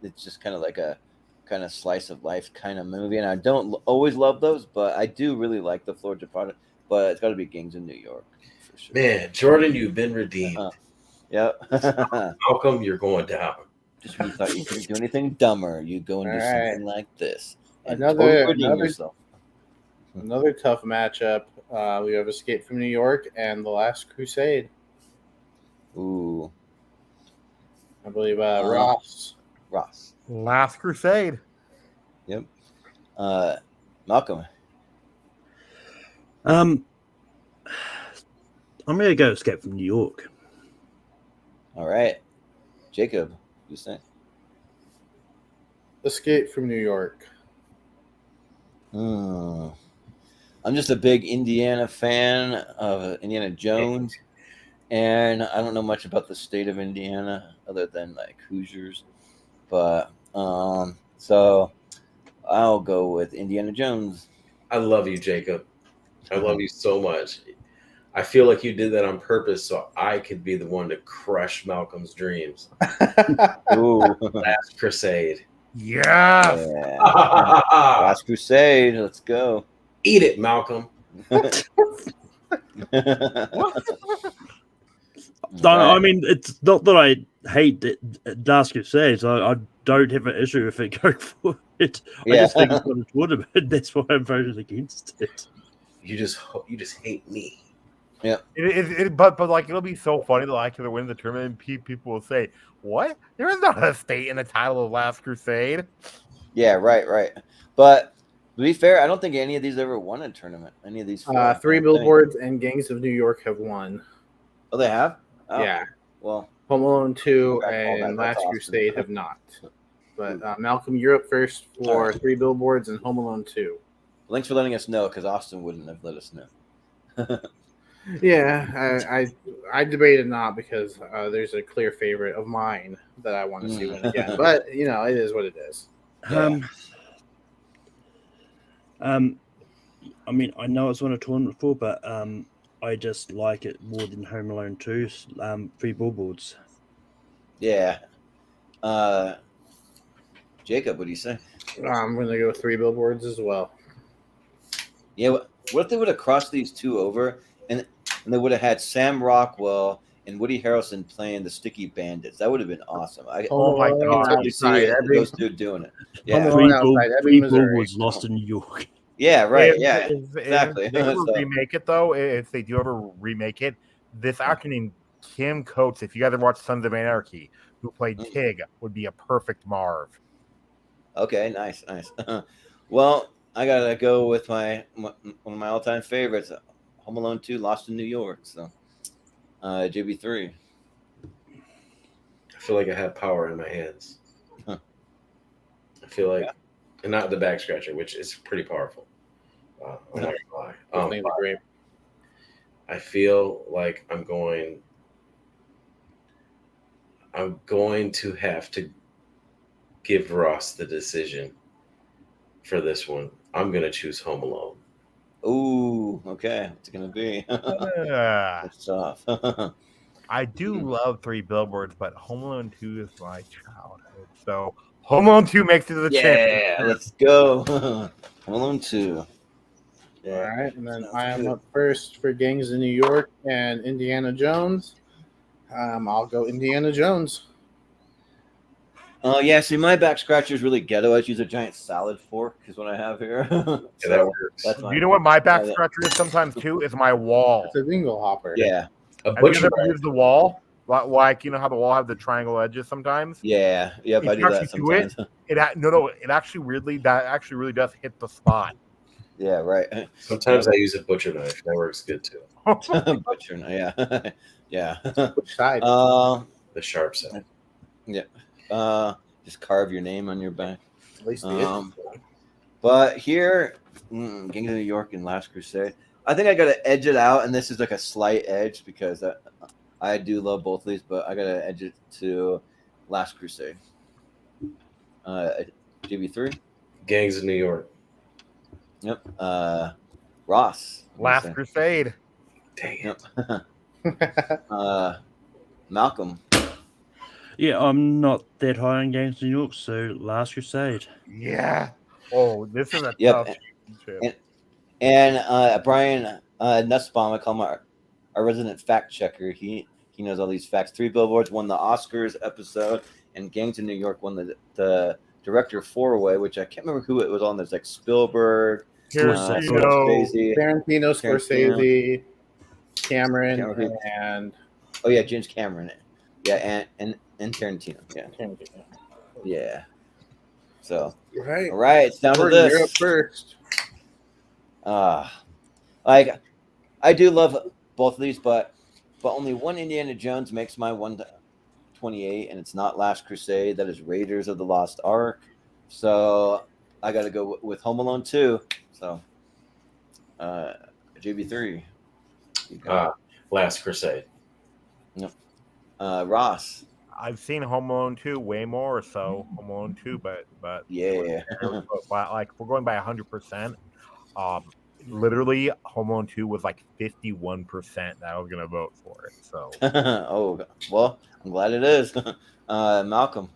it's just kind of like a kind of slice of life kind of movie, and I don't always love those, but I do really like the Florida Project. But it's got to be Gangs in New York for sure. Man, Jordan, you've been redeemed. Yep. Malcolm, you're going down. Just when you thought you couldn't do anything dumber, you go and do something like this. Another tough matchup. We have Escape from New York and The Last Crusade. Ooh. I believe Ross. Last Crusade. Yep. Malcolm. I'm gonna go Escape from New York. All right. Jacob, you say? Escape from New York. I'm just a big Indiana fan of Indiana Jones, and I don't know much about the state of Indiana other than Hoosiers, but so I'll go with Indiana Jones. I love you, Jacob. I love you so much. I feel like you did that on purpose so I could be the one to crush Malcolm's dreams. Ooh. Last Crusade. Yeah. Last Crusade. Let's go. Eat it, Malcolm. I mean, it's not that I hate Last Crusade. I don't have an issue if it goes for it. I just think it's got a tournament. That's why I'm voting against it. You just hate me. Yeah. But it'll be so funny that after they win the tournament, people will say, "What? There is not a state in the title of Last Crusade." Yeah, right. But to be fair, I don't think any of these ever won a tournament. Any of these four, Three Billboards and Gangs of New York have won. Oh, they have? Oh, yeah. Well, Home Alone 2 and Last Crusade have not. But Malcolm, you're up first for Three Billboards and Home Alone 2. Thanks for letting us know, because Austin wouldn't have let us know. Yeah, I debated not because there's a clear favorite of mine that I want to see win again. But it is what it is. Yeah. I mean, I know it's won a tournament before, but I just like it more than Home Alone 2. Three Billboards. Yeah. Jacob, what do you say? I'm going to go Three Billboards as well. Yeah. What if they would have crossed these two over and they would have had Sam Rockwell and Woody Harrelson playing the Sticky Bandits? That would have been awesome. Oh my God! You see those two doing it. Yeah. Three Billboards lost in New York. Yeah, right. If Exactly. they ever remake it, though, if they do ever remake it, this actor named Kim Coates, if you guys ever watched Sons of Anarchy, who played Tig, would be a perfect Marv. Okay, nice. Well, I gotta go with one of my all-time favorites, Home Alone 2, Lost in New York. So, JB3. I feel like I have power in my hands. I feel like, and not the back scratcher, which is pretty powerful. I'm not gonna lie. I feel like I'm going to have to give Ross the decision for this one. I'm going to choose Home Alone. Ooh, okay. What's it going to be? It's tough. I do love Three Billboards, but Home Alone 2 is my childhood. So Home Alone 2 makes it to the championship. Yeah, let's go. Home Alone 2. Yeah. All right, and then I am up first for Gangs of New York and Indiana Jones. I'll go Indiana Jones. Oh, yeah. See, my back scratcher is really ghetto. I use a giant salad fork is what I have here. So that works. You know what my back scratcher is sometimes too? Is my wall. It's a dingle hopper. Yeah. A Have you butcher ever used the wall? Like, you know how the wall have the triangle edges sometimes? Yeah. Yep, I do that sometimes. It actually really does hit the spot. Yeah, right. Sometimes I use a butcher knife. That works good too. Butcher knife, yeah. Yeah. Which side? The sharp side. Yeah. Just carve your name on your back. At least the but here, Gangs of New York and Last Crusade. I think I got to edge it out, and this is like a slight edge because I do love both of these, but I got to edge it to Last Crusade. GB3? Gangs of New York. Yep. Ross. Last Crusade. Dang it. Malcolm. Yeah, I'm not that high on Gangs of New York, so Last Crusade. Yeah. Oh, this is a Yep. tough And Brian Nussbaum, I call him our resident fact checker. He knows all these facts. Three Billboards won the Oscars episode, and Gangs of New York won the director four-way, which I can't remember who it was on. There's like Spielberg, Scorsese, Scorsese, Cameron, and James Cameron. Yeah, and Tarantino. Yeah. Tarantino. Yeah. So all right, it's down to this. You're up first. Like I do love both of these, but only one Indiana Jones makes my 128, and it's not Last Crusade. That is Raiders of the Lost Ark. So I got to go with Home Alone 2. So JB3. Last Crusade. Yep. Ross. I've seen Home Alone 2 way more, so Home Alone 2, but yeah. Like if we're going by 100%, literally Home Alone 2 was like 51% that I was gonna vote for it. So oh well, I'm glad it is. Malcolm.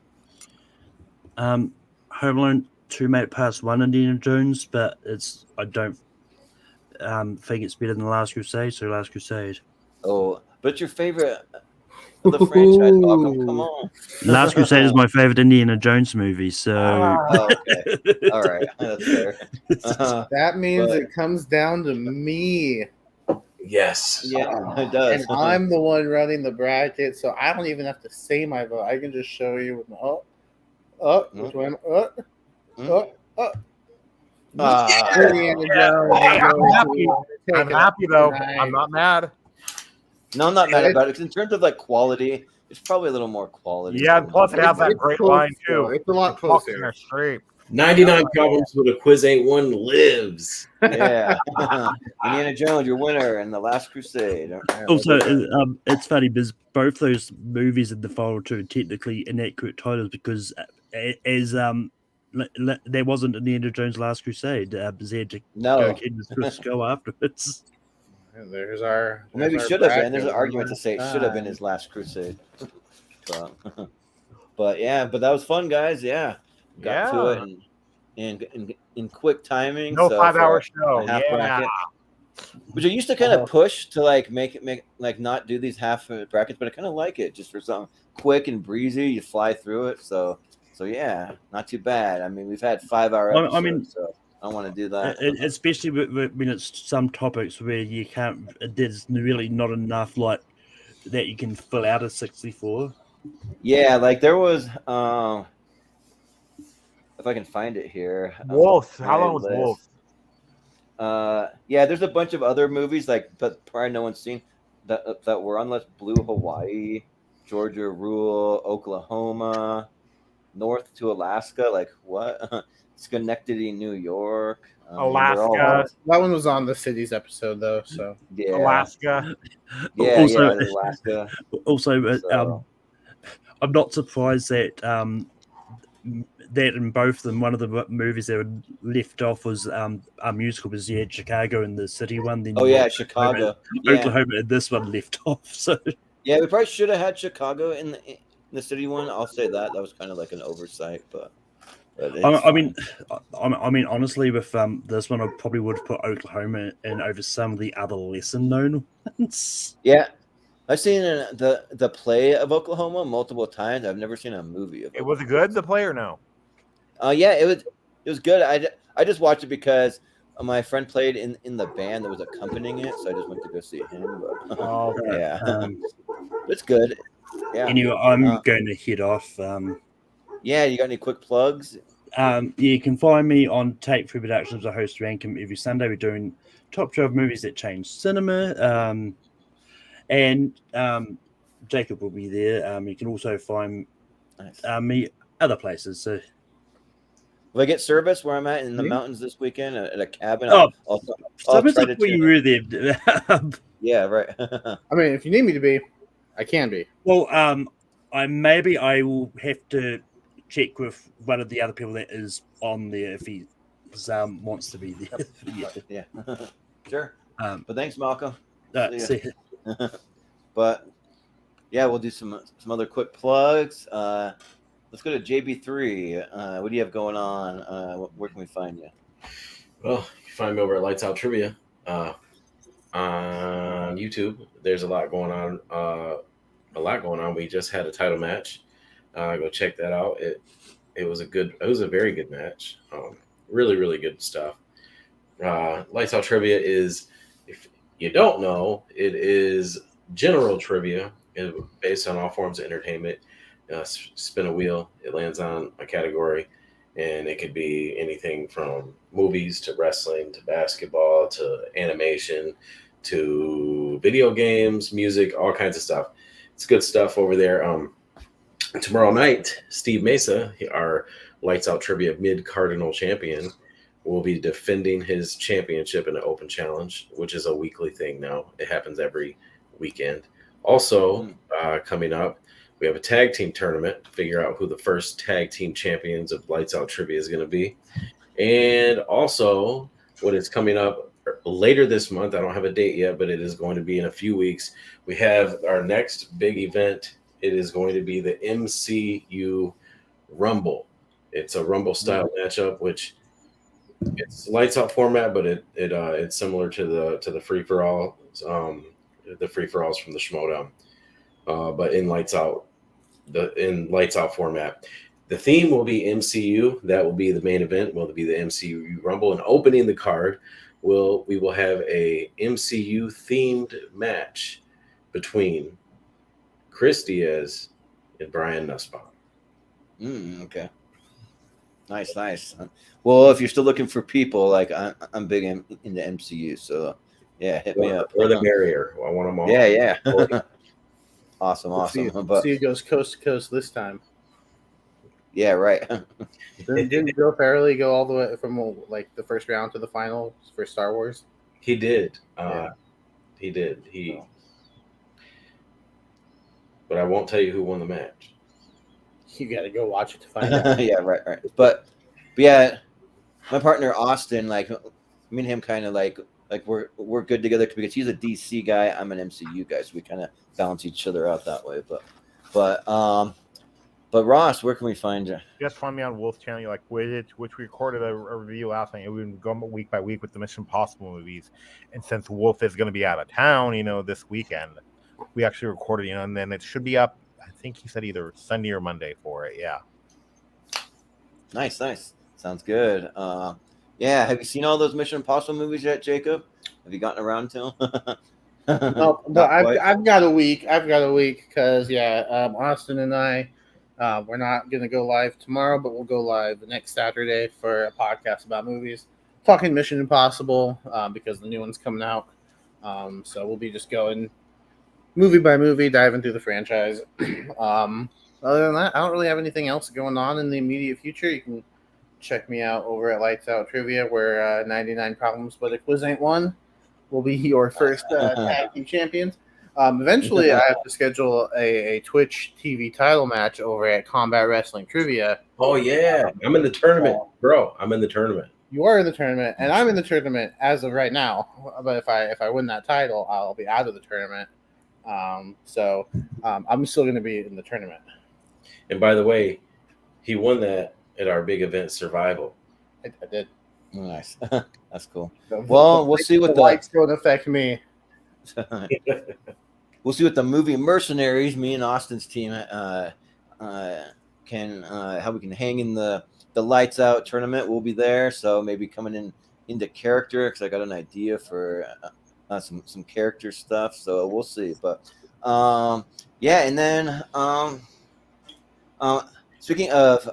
Home Alone 2 made past one Indiana Jones, but I don't think it's better than Last Crusade, so Last Crusade. Oh, but your favorite of the franchise, Malcolm, come on. Last Crusade is my favorite Indiana Jones movie, so okay. All right, that's fair. That means it comes down to me. Yes. Yeah, it does. And I'm the one running the bracket, so I don't even have to say my vote. I can just show you with which one? I'm happy though. I'm not mad. No, I'm not mad about it. Because in terms of like quality, it's probably a little more quality. Yeah, and plus it has that great line too. It's a lot closer. 99 problems with a quiz ain't one lives. Yeah. Indiana Jones, your winner, and The Last Crusade. Also, it's funny because both those movies in the final two are technically inaccurate titles because there wasn't Indiana Jones Last Crusade. They had to go afterwards. And there's our. Well, maybe should have been. There's an argument to say it should have been his Last Crusade. But yeah, that was fun, guys. Yeah, got to it in quick timing. No 5-hour show. Bracket, which I used to kind of push to like make like not do these half brackets, but I kind of like it just for something quick and breezy. You fly through it, so yeah, not too bad. I mean, we've had 5-hour episodes. I want to do that. Especially when it's some topics where you can't. There's really not enough like that you can fill out a 64. Yeah, like there was. If I can find it here. Wolf. How long was Wolf? Yeah, there's a bunch of other movies but probably no one's seen that were on list. Blue Hawaii, Georgia Rule, Oklahoma, North to Alaska. Like what? Schenectady, New York. Alaska. That one was on the cities episode though. So yeah, Alaska. Yeah, also, Alaska. Also, I'm not surprised that that in both of them, one of the movies that were left off was a musical, because you had Chicago in the city one. Then Chicago. Oklahoma, and this one left off. So yeah, we probably should have had Chicago in the city one. I'll say that was kind of like an oversight, but I mean, honestly, with this one, I probably would have put Oklahoma in over some of the other lesser known ones. Yeah, I've seen the play of Oklahoma multiple times. I've never seen a movie of it. Was it good, the play, or no? Yeah, it was good. I just watched it because my friend played in the band that was accompanying it, so I just went to go see him. But, yeah, it's good. Yeah. Anyway, I'm going to head off. Yeah, you got any quick plugs? You can find me on Take 3 Productions. I host Rankum every Sunday. We're doing top 12 movies that change cinema. And Jacob will be there. You can also find me other places. So, will I get service where I'm at in the mountains this weekend at a cabin? Oh, I'll try to where you were there. Yeah, right. I mean, if you need me to be, I can be. Well, I will have to check with one of the other people that is on there if he wants to be there. Yeah, sure. But thanks, Malcolm. See you. But yeah, we'll do some other quick plugs. Let's go to JB3. What do you have going on? Where can we find you? Well, you can find me over at Lights Out Trivia on YouTube. There's a lot going on. We just had a title match. Go check that out. It was a very good match. Really, really good stuff. Lights Out Trivia is, if you don't know, it is general trivia based on all forms of entertainment. Spin a wheel, it lands on a category, and it could be anything from movies to wrestling to basketball to animation to video games, music, all kinds of stuff. It's good stuff over there. Tomorrow night, Steve Mesa, our Lights Out Trivia mid-cardinal champion, will be defending his championship in an open challenge, which is a weekly thing now. It happens every weekend. Also, coming up, we have a tag team tournament to figure out who the first tag team champions of Lights Out Trivia is going to be. And also, what is coming up later this month, I don't have a date yet, but it is going to be in a few weeks. We have our next big event. It is going to be the MCU Rumble. It's a Rumble style matchup, which it's Lights Out format, but it's similar to the free for all, the free for alls from the Schmoedown, but in Lights Out format. The theme will be MCU. That will be the main event. Will be the MCU Rumble, and opening the card, we will have a MCU themed match between Chris Diaz and Brian Nussbaum. Okay. Nice. Well, if you're still looking for people, like I'm big into MCU, so yeah, hit me up. Or the barrier. I want them all. Yeah. Awesome. See it goes coast to coast this time. Yeah, right. Didn't Joe Farrelly go all the way from like the first round to the final for Star Wars? He did. He did. But I won't tell you who won the match. You got to go watch it to find out. Yeah, right. But yeah, my partner Austin, like me and him, kind of like we're good together because he's a DC guy, I'm an MCU guy, so we kind of balance each other out that way. But Ross, where can we find you? Just find me on Wolf's channel, like which we recorded a review last night. We would go week by week with the Mission Impossible movies, and since Wolf is going to be out of town, this weekend, we actually recorded, and then it should be up. I think he said either Sunday or Monday for it. Yeah. Nice. Sounds good. Yeah, have you seen all those Mission Impossible movies yet, Jacob? Have you gotten around to them? No, but I've got a week. I've got a week because Austin and I, we're not gonna go live tomorrow, but we'll go live the next Saturday for a podcast about movies, talking Mission Impossible because the new one's coming out. So we'll be just going movie by movie, diving through the franchise. Other than that, I don't really have anything else going on in the immediate future. You can check me out over at Lights Out Trivia, where 99 Problems But a Quiz Ain't One will be your first tag team champions. Eventually, I have to schedule a Twitch TV title match over at Combat Wrestling Trivia. Oh, yeah. I'm in the tournament, bro. I'm in the tournament. You are in the tournament, and I'm in the tournament as of right now. But if I win that title, I'll be out of the tournament. So I'm still going to be in the tournament. And by the way, he won that at our big event, Survival. I did. Nice. That's cool. Well, we'll see what the lights don't affect me. We'll see what the movie Mercenaries, me and Austin's team, can how we can hang in the Lights Out tournament. We'll be there, so maybe coming into character because I got an idea for some character stuff. So we'll see. But yeah, and then speaking of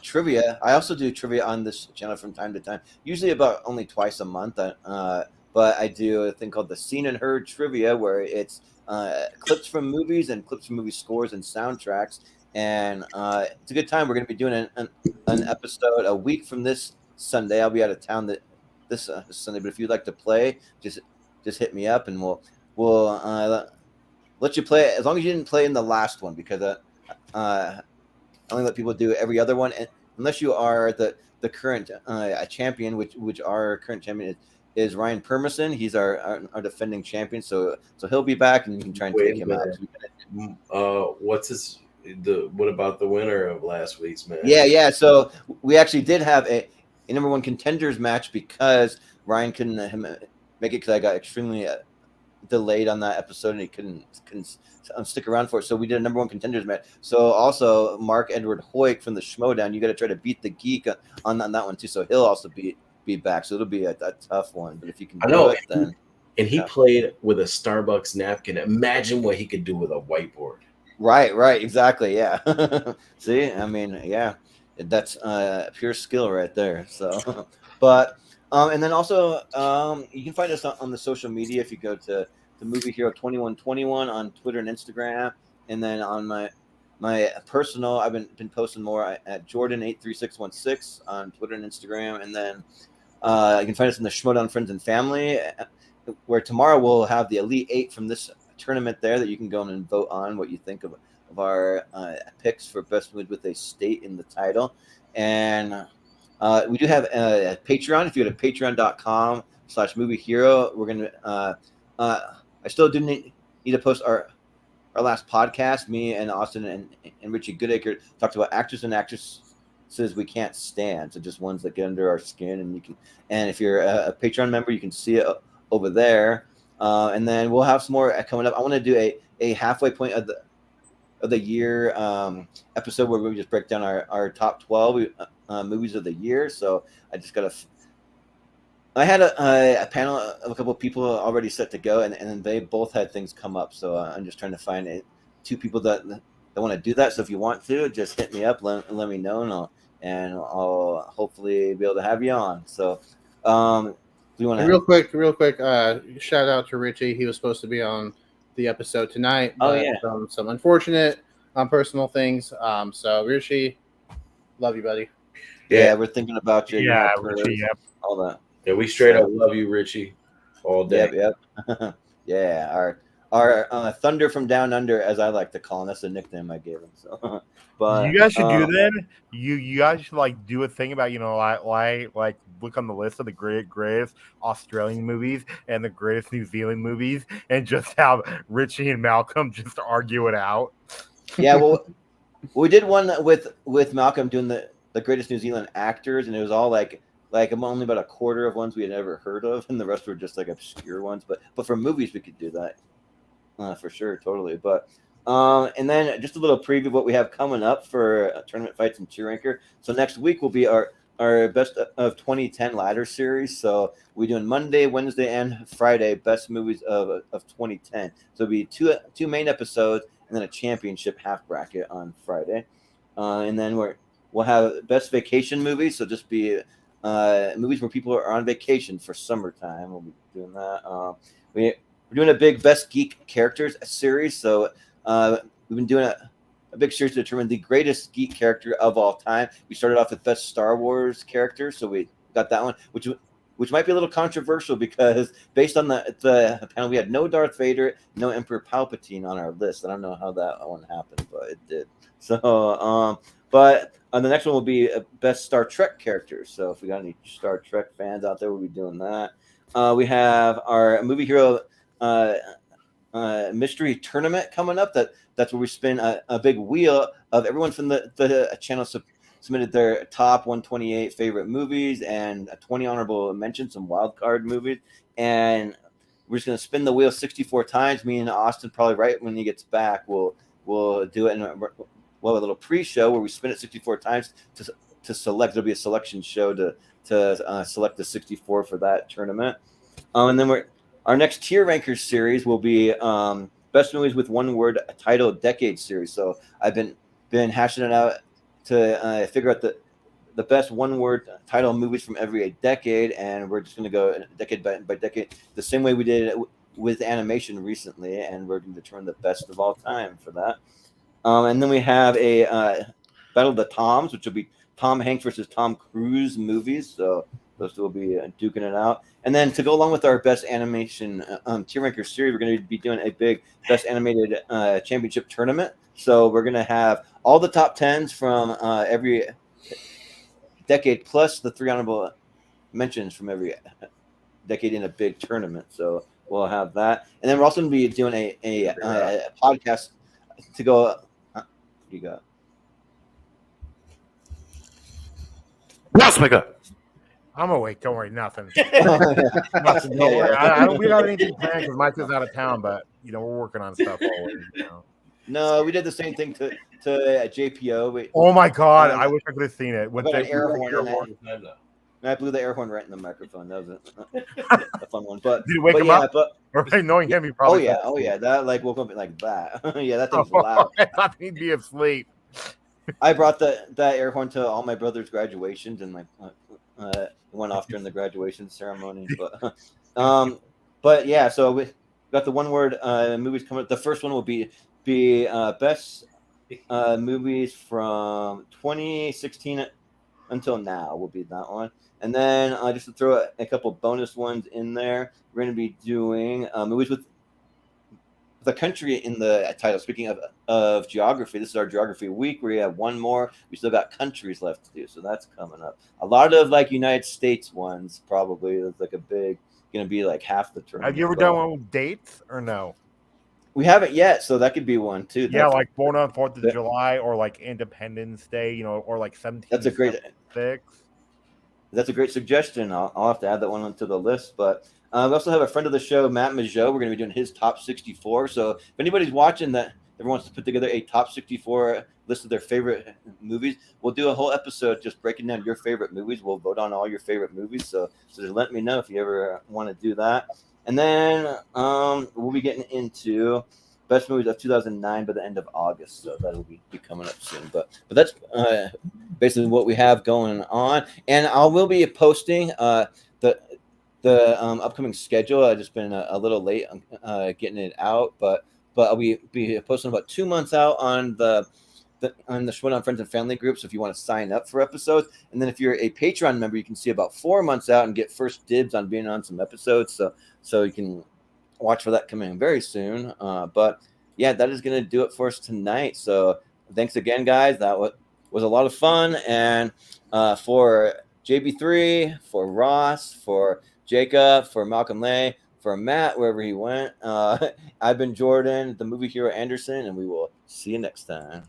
trivia, I also do trivia on this channel from time to time. Usually about only twice a month. But I do a thing called the Seen and Heard Trivia, where it's clips from movies and clips from movie scores and soundtracks. And it's a good time. We're going to be doing an episode a week from this Sunday. I'll be out of town this Sunday. But if you'd like to play, just hit me up, and we'll let you play as long as you didn't play in the last one, because I only let people do every other one, and unless you are the current champion, which our current champion is Ryan Permison. He's our defending champion, so he'll be back, and you can try and take him out. What about the winner of last week's match? Yeah. So we actually did have a number one contenders match because Ryan couldn't make it because I got extremely delayed on that episode, and he couldn't stick around for it. So we did a number one contenders match. So also Mark Edward Hoyk from the Schmodown, you got to try to beat the Geek on that one too. So he'll also be back. So it'll be a tough one. But if you can do it, then. And he played with a Starbucks napkin. Imagine what he could do with a whiteboard. Right, exactly, yeah. See, I mean, yeah, that's pure skill right there. So, but and then also you can find us on the social media if you go to the Movie Hero 2121 on Twitter and Instagram, and then on my personal, I've been posting more at Jordan83616 on Twitter and Instagram, and then you can find us in the Schmodown Friends and Family, where tomorrow we'll have the Elite 8 from this tournament there that you can go and vote on what you think of our picks for best movie with a state in the title. And we do have a Patreon. If you go to patreon.com/moviehero, we're going to I still do need to post our last podcast. Me and Austin and Richie Goodacre talked about actors and actresses we can't stand, so just ones that get under our skin, and if you're a Patreon member, you can see it over there. And then we'll have some more coming up. I want to do a halfway point of the year episode where we just break down our top 12 movies of the year. So I just got I had a panel of a couple of people already set to go, and they both had things come up. So I'm just trying to find two people that want to do that. So if you want to, just hit me up, let me know, and I'll hopefully be able to have you on. So do you want to real quick, shout out to Richie. He was supposed to be on the episode tonight, but some unfortunate personal things. So Richie, love you, buddy. Yeah, we're thinking about you. Yeah, Richie, yep. All that. Yeah, we straight up love you, Richie, all day. Yep. Yeah, our Thunder from Down Under, as I like to call him. That's the nickname I gave him. So, but you guys should do that. You guys should do a thing about like look on the list of the greatest Australian movies and the greatest New Zealand movies, and just have Richie and Malcolm just argue it out. Yeah, well, we did one with Malcolm doing the greatest New Zealand actors, and it was all like only about a quarter of ones we had ever heard of, and the rest were just like obscure ones. But for movies, we could do that for sure, totally. But and then just a little preview of what we have coming up for tournament fights and Cheer Anchor. So next week will be our our best of 2010 ladder series. So we're doing Monday, Wednesday, and Friday best movies of 2010. So it'll be two main episodes and then a championship half bracket on Friday. And then we'll have best vacation movies. So just be movies where people are on vacation for summertime. We'll be doing that. We're doing a big best geek characters series. So we've been doing a big series to determine the greatest geek character of all time. We started off with best Star Wars character, so we got that one, which might be a little controversial because based on the panel, we had no Darth Vader, no Emperor Palpatine on our list. I don't know how that one happened, but it did. So, but the next one will be best Star Trek characters. So if we got any Star Trek fans out there, we'll be doing that. We have our movie hero mystery tournament coming up. That's where we spin a big wheel of everyone from the channel submitted their top 128 favorite movies and 20 honorable mentions, some wild card movies, and we're just gonna spin the wheel 64 times. Me and Austin, probably right when he gets back, we'll do it, and we'll have a little pre-show where we spin it 64 times to select. There'll be a selection show to select the 64 for that tournament, and then our next tier rankers series will be best movies with one word title decade series. So I've been hashing it out to figure out the best one word title movies from every decade, and we're just going to go decade by decade the same way we did it with animation recently, and we're going to determine the best of all time for that. And then we have a Battle of the Toms, which will be Tom Hanks versus Tom Cruise movies. So those two will be duking it out. And then to go along with our best animation tier ranker series, we're going to be doing a big best animated championship tournament. So we're going to have all the top 10s from every decade plus the 3 honorable mentions from every decade in a big tournament. So we'll have that. And then we're also going to be doing a podcast to go. You got? Yes, Micah. I'm awake. Don't worry, nothing. Nothing. Don't worry. We don't have anything planned because Mike is out of town, but we're working on stuff always. No, we did the same thing to JPO. Oh my god, I wish I could have seen it. With the air horn. I blew the air horn right in the microphone. That was a fun one. But did you wake him up? Or knowing him, he probably. Oh yeah. That woke up like that. Yeah, that thing's loud. I thought he'd be asleep. I brought that air horn to all my brother's graduations, and went off during the graduation ceremony. But yeah, so we got the one word movies coming up. The first one will be best movies from 2016 until now will be that one. And then just to throw a couple bonus ones in there, we're going to be doing movies with the country in the title. Speaking of geography, this is our geography week. We have one more. We still got countries left to do, so that's coming up. A lot of United States ones probably. It's like a big, going to be like half the tournament. Have you ever done one with dates or no? We haven't yet, so that could be one too. Yeah, like born on 4th of July or like Independence Day, or like 17. That's a great. That's a great suggestion. I'll have to add that one onto the list. But we also have a friend of the show, Matt Majot. We're going to be doing his top 64. So if anybody's watching that ever wants to put together a top 64 list of their favorite movies, we'll do a whole episode just breaking down your favorite movies. We'll vote on all your favorite movies. So just let me know if you ever want to do that. And then we'll be getting into best movies of 2009 by the end of August. So that'll be coming up soon. But that's basically what we have going on. And I will be posting the upcoming schedule. I've just been a little late on getting it out, but I'll be posting about 2 months out on the Shoutout Friends and Family group. So if you want to sign up for episodes, and then if you're a Patreon member, you can see about 4 months out and get first dibs on being on some episodes. So you can watch for that coming very soon. But yeah, that is going to do it for us tonight. So thanks again, guys. That was a lot of fun. And for JB3, for Ross, for Jacob, for Malcolm Lay, for Matt, wherever he went, I've been Jordan, the movie hero Anderson, and we will see you next time.